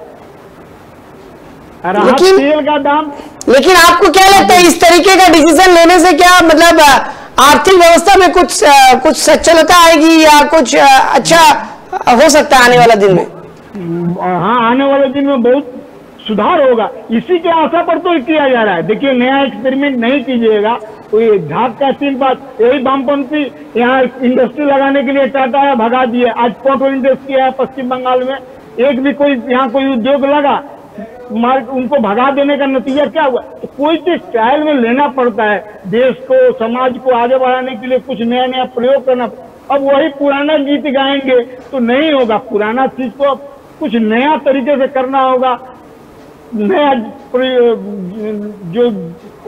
तेल का दाम, लेकिन आपको क्या लगता है इस तरीके का डिसीजन लेने से क्या मतलब आर्थिक व्यवस्था में कुछ सच्चलता आएगी या कुछ अच्छा हो सकता है आने वाला दिन में? हाँ, आने वाले दिन में बहुत सुधार होगा, इसी के आशा पर तो किया जा रहा है। देखिए, नया एक्सपेरिमेंट नहीं कीजिएगा, कोई झाग का सील बात। यही वामपंथी यहाँ इंडस्ट्री लगाने के लिए टाटा है, भगा दिए। आज फोटो इंडस्ट्री है पश्चिम बंगाल में, एक भी कोई यहाँ कोई उद्योग लगा, उनको भगा देने का नतीजा क्या हुआ? तो कोई चीज ट्रायल में लेना पड़ता है, देश को समाज को आगे बढ़ाने के लिए कुछ नया नया प्रयोग करना। अब वही पुराना गीत गाएंगे तो नहीं होगा, पुराना चीज को कुछ नया तरीके से करना होगा। नया जो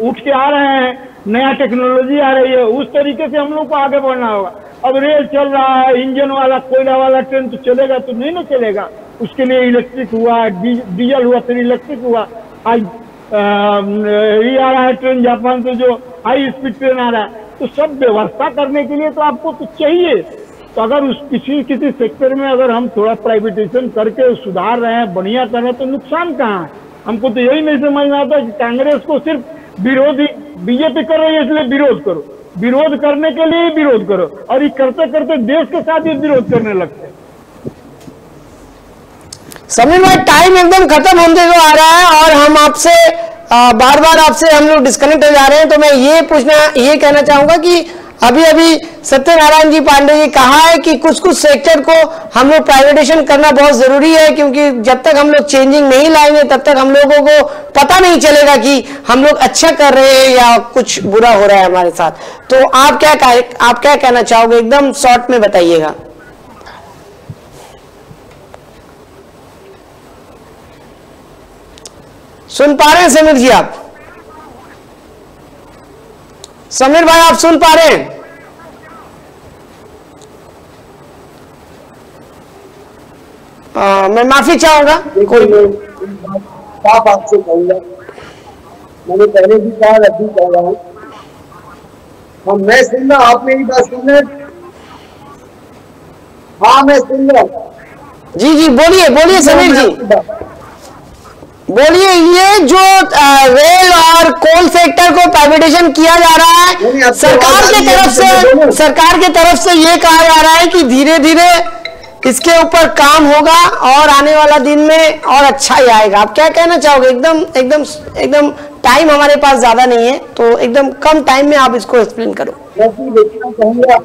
उठ के आ रहे हैं, नया टेक्नोलॉजी आ रही है, उस तरीके से हम लोग को आगे बढ़ना होगा। अब रेल चल रहा है, इंजन वाला कोयला वाला ट्रेन तो चलेगा तो नहीं ना चलेगा, उसके लिए इलेक्ट्रिक हुआ, डीजल हुआ, फिर इलेक्ट्रिक हुआ। आज ये आ रहा है ट्रेन जापान से, जो हाई स्पीड ट्रेन आ रहा है। तो सब व्यवस्था करने के लिए तो आपको कुछ चाहिए। तो अगर उस किसी सेक्टर में अगर हम थोड़ा प्राइवेटाइजेशन करके सुधार रहे हैं, बढ़िया कर रहे हैं, तो नुकसान कहाँ है? हमको तो यही नहीं समझ में आता कि कांग्रेस को सिर्फ विरोधी, बीजेपी कर रही है इसलिए विरोध करो, विरोध करने के लिए ही विरोध करो, और ये करते करते देश के साथ ही विरोध करने लगते हैं। समीर भाई, टाइम एकदम खत्म होने को आ रहा है और हम आपसे बार बार आपसे हम लोग डिस्कनेक्ट हो जा रहे हैं। तो मैं ये कहना चाहूंगा कि अभी सत्यनारायण जी पांडे जी कहा है कि कुछ सेक्टर को हम लोग प्राइवेटाइजेशन करना बहुत जरूरी है, क्योंकि जब तक हम लोग चेंजिंग नहीं लाएंगे तब तक हम लोगों को पता नहीं चलेगा कि हम लोग अच्छा कर रहे हैं या कुछ बुरा हो रहा है हमारे साथ। तो आप क्या कहना चाहोगे, एकदम शॉर्ट में बताइएगा। सुन पा रहे हैं समीर जी? आप समीर भाई, आप सुन पा रहे हैं? मैं माफी चाहूंगा। कोई साफ आपसे कहूंगा, मैंने पहले भी कहा, अभी कह रहा हूँ, हम मैं सुन रहा, आप मेरी बात सुन रहे? हाँ, मैं सुन रहा हूँ। जी बोलिए समीर जी, बोलिए। ये जो रेल और कोल सेक्टर को प्राइवेटाइजेशन किया जा रहा है, सरकार के तरफ से ये कहा जा रहा है कि धीरे धीरे इसके ऊपर काम होगा और आने वाला दिन में और अच्छा ही आएगा। आप क्या कहना चाहोगे? एकदम टाइम हमारे पास ज्यादा नहीं है, तो एकदम कम टाइम में आप इसको एक्सप्लेन करो। मैं देखना चाहूंगा,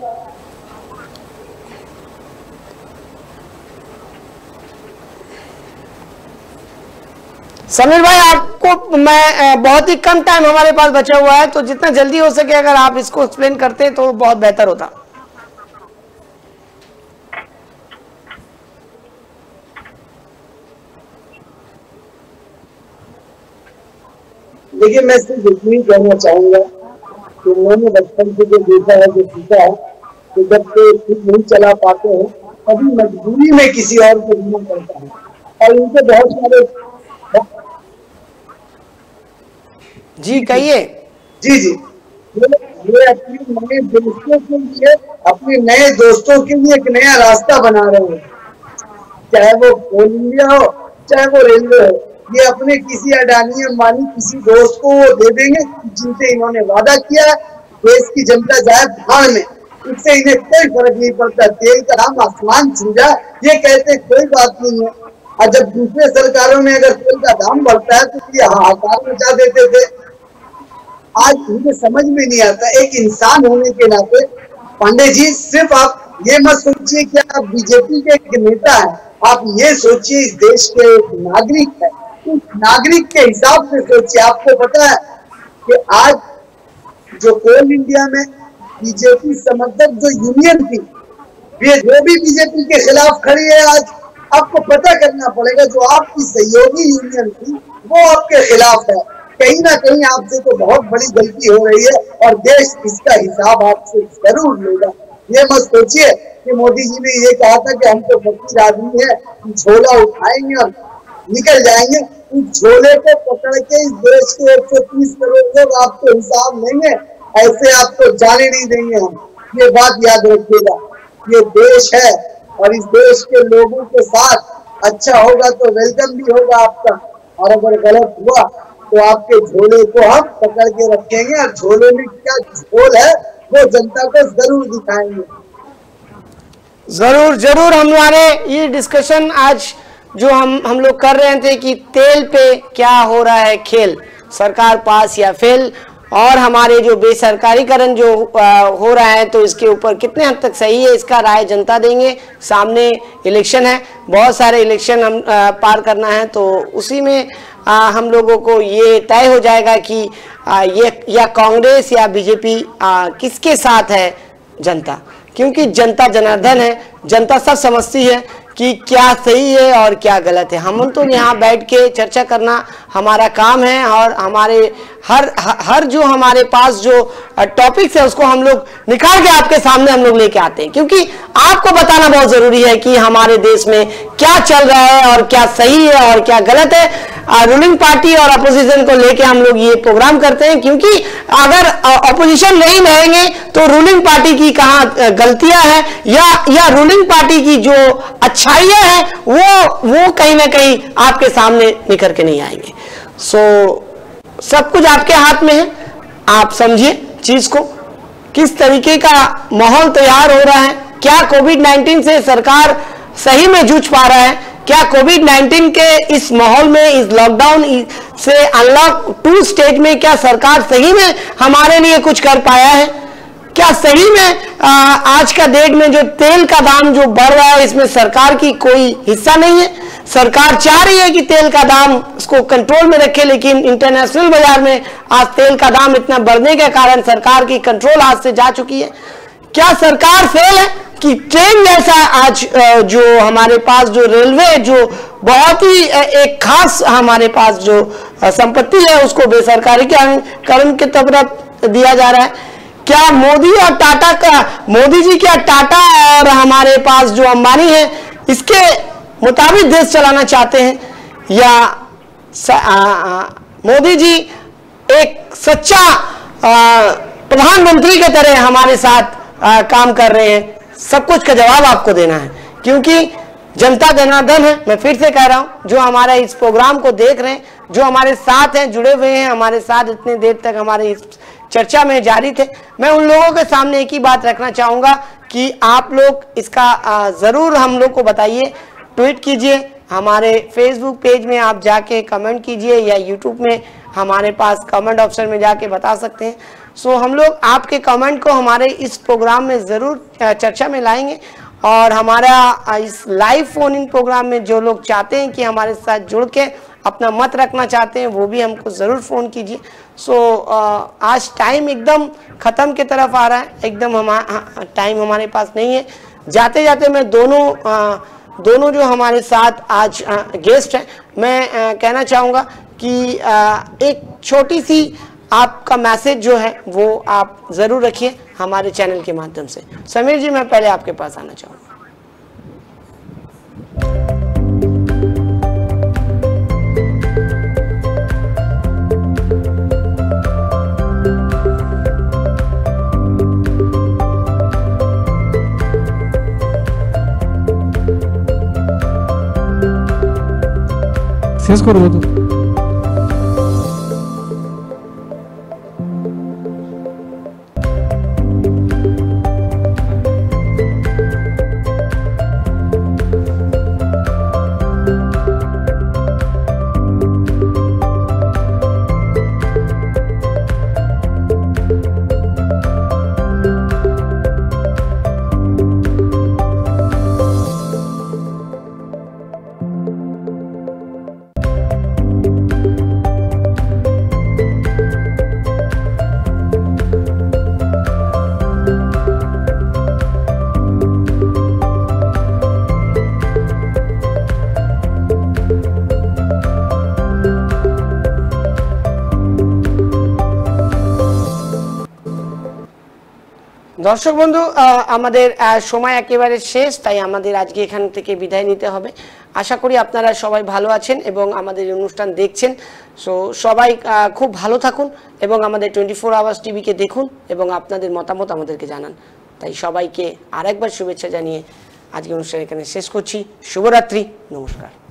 समीर भाई, आपको मैं बहुत ही कम टाइम हमारे पास बचा हुआ है, तो जितना जल्दी हो सके अगर आप इसको एक्सप्लेन करते तो बहुत बेहतर होता। देखिए, मैं सिर्फ इतना ही कहना चाहूंगा कि मैंने बचपन से जो देखा है, जो सीखा है, कि जब कोई खुद नहीं चला पाते हैं तभी मजबूरी में किसी और को ढूंढना पड़ता है। और इनके बहुत सारे जी कहिए। जी जी, ये अपने नए दोस्तों के लिए, अपने नए दोस्तों के लिए एक नया रास्ता बना रहे हैं, चाहे वो कोल इंडिया हो, चाहे वो रेलवे हो। ये अपने किसी अडानी अंबानी किसी दोस्त को वो दे देंगे जिनसे इन्होंने वादा किया है। देश की जनता जाए भाड़ में, इससे इन्हें कोई फर्क नहीं पड़ता। तेल का दाम आसमान छू जाए, ये कहते कोई बात नहीं है। और जब दूसरे सरकारों में अगर तेल का दाम बढ़ता है तो ये हाहाकार मचा देते थे। आज मुझे समझ में नहीं आता, एक इंसान होने के नाते पांडे जी, सिर्फ आप ये मत सोचिए कि आप बीजेपी के एक नेता हैं, आप ये सोचिए इस देश के एक नागरिक है। उस नागरिक के हिसाब से सोचिए। आपको पता है कि आज जो कोल इंडिया में बीजेपी समर्थक जो यूनियन थी, वे जो भी बीजेपी के खिलाफ खड़ी है, आज आपको पता करना पड़ेगा जो आपकी सहयोगी यूनियन थी वो आपके खिलाफ है। कहीं ना कहीं आपसे तो बहुत बड़ी गलती हो रही है और देश इसका हिसाब आपसे जरूर लेगा। ये मत सोचिए कि मोदी जी ने ये कहा था कि हम तो फकीर आदमी है, झोला उठाएंगे और निकल जाएंगे। उस झोले को पकड़ के इस देश के 130 करोड़ लोग आपको हिसाब लेंगे, ऐसे आपको जाने नहीं देंगे हम। ये बात याद रखिएगा। ये देश है और इस देश के लोगों के साथ अच्छा होगा तो वेलकम भी होगा आपका, और अगर गलत हुआ तो आपके झोले को हम पकड़ के रखेंगे और झोले में क्या झोल है वो जनता को जरूर दिखाएंगे। जरूर जरूर। हमारे ये डिस्कशन आज जो हम लोग कर रहे थे कि तेल पे क्या हो रहा है खेल, सरकार पास या फेल, और हमारे जो बेसरकारीकरण जो हो रहा है तो इसके ऊपर कितने हद तक सही है, इसका राय जनता देंगे। सामने इलेक्शन है, बहुत सारे इलेक्शन हम पार करना है, तो उसी में हम लोगों को ये तय हो जाएगा कि ये या कांग्रेस या बीजेपी किसके साथ है जनता, क्योंकि जनता जनार्दन है। जनता सब समझती है कि क्या सही है और क्या गलत है। हम तो यहाँ बैठ के चर्चा करना हमारा काम है, और हमारे हर जो हमारे पास जो टॉपिक्स है उसको हम लोग निकाल के आपके सामने हम लोग लेके आते हैं, क्योंकि आपको बताना बहुत जरूरी है कि हमारे देश में क्या चल रहा है और क्या सही है और क्या गलत है। रूलिंग पार्टी और अपोजिशन को लेके हम लोग ये प्रोग्राम करते हैं, क्योंकि अगर अपोजिशन नहीं रहेंगे तो रूलिंग पार्टी की कहाँ गलतियां हैं या रूलिंग पार्टी की जो अच्छाइयां हैं वो कहीं ना कहीं आपके सामने निखर के नहीं आएंगे। सब कुछ आपके हाथ में है। आप समझिए चीज को, किस तरीके का माहौल तैयार हो रहा है। क्या कोविड-19 से सरकार सही में जूझ पा रहा है? क्या कोविड-19 के इस माहौल में, इस लॉकडाउन से अनलॉक 2 स्टेज में क्या सरकार सही में हमारे लिए कुछ कर पाया है? क्या सही में आज का डेट में जो तेल का दाम जो बढ़ रहा है इसमें सरकार की कोई हिस्सा नहीं है? सरकार चाह रही है कि तेल का दाम उसको कंट्रोल में रखे, लेकिन इंटरनेशनल बाजार में आज तेल का दाम इतना बढ़ने के कारण सरकार की कंट्रोल हाथ से जा चुकी है। क्या सरकार फेल है कि ट्रेन जैसा आज जो हमारे पास जो रेलवे जो बहुत ही एक खास हमारे पास जो संपत्ति है उसको बेसरकारीकरण की तरफ दिया जा रहा है? क्या मोदी जी क्या टाटा और हमारे पास जो अंबानी है इसके मुताबिक देश चलाना चाहते हैं, या मोदी जी एक सच्चा प्रधानमंत्री के तरह हमारे साथ काम कर रहे हैं? सब कुछ का जवाब आपको देना है, क्योंकि जनता जनार्दन है। मैं फिर से कह रहा हूं, जो हमारे इस प्रोग्राम को देख रहे हैं, जो हमारे साथ हैं, जुड़े हुए हैं हमारे साथ इतने देर तक हमारे इस चर्चा में जारी थे, मैं उन लोगों के सामने एक ही बात रखना चाहूंगा कि आप लोग इसका जरूर हम लोग को बताइए, ट्वीट कीजिए, हमारे फेसबुक पेज में आप जाके कमेंट कीजिए, या यूट्यूब में हमारे पास कमेंट ऑप्शन में जाके बता सकते हैं। हम लोग आपके कमेंट को हमारे इस प्रोग्राम में ज़रूर चर्चा में लाएंगे, और हमारा इस लाइव फोन इन प्रोग्राम में जो लोग चाहते हैं कि हमारे साथ जुड़ के अपना मत रखना चाहते हैं वो भी हमको ज़रूर फ़ोन कीजिए। सो आज टाइम एकदम ख़त्म की तरफ आ रहा है, एकदम टाइम हमारे पास नहीं है। जाते जाते मैं दोनों जो हमारे साथ आज गेस्ट हैं, मैं कहना चाहूँगा कि एक छोटी सी आपका मैसेज जो है वो आप ज़रूर रखिए हमारे चैनल के माध्यम से। समीर जी, मैं पहले आपके पास आना चाहूँगा। শেষ করবো তো। দর্শক বন্ধু, আমাদের সময় একেবারে শেষ, তাই আমাদের আজকে এখান থেকে বিদায় নিতে হবে। আশা করি আপনারা সবাই ভালো আছেন এবং আমাদের অনুষ্ঠান দেখছেন। সো সবাই খুব ভালো থাকুন এবং আমাদের 24 আওয়ার্স টিভিকে দেখুন এবং আপনাদের মতামত আমাদেরকে জানান। তাই সবাইকে আরেকবার শুভেচ্ছা জানিয়ে আজকে অনুষ্ঠান এখানে শেষ করছি। শুভরাত্রি, নমস্কার।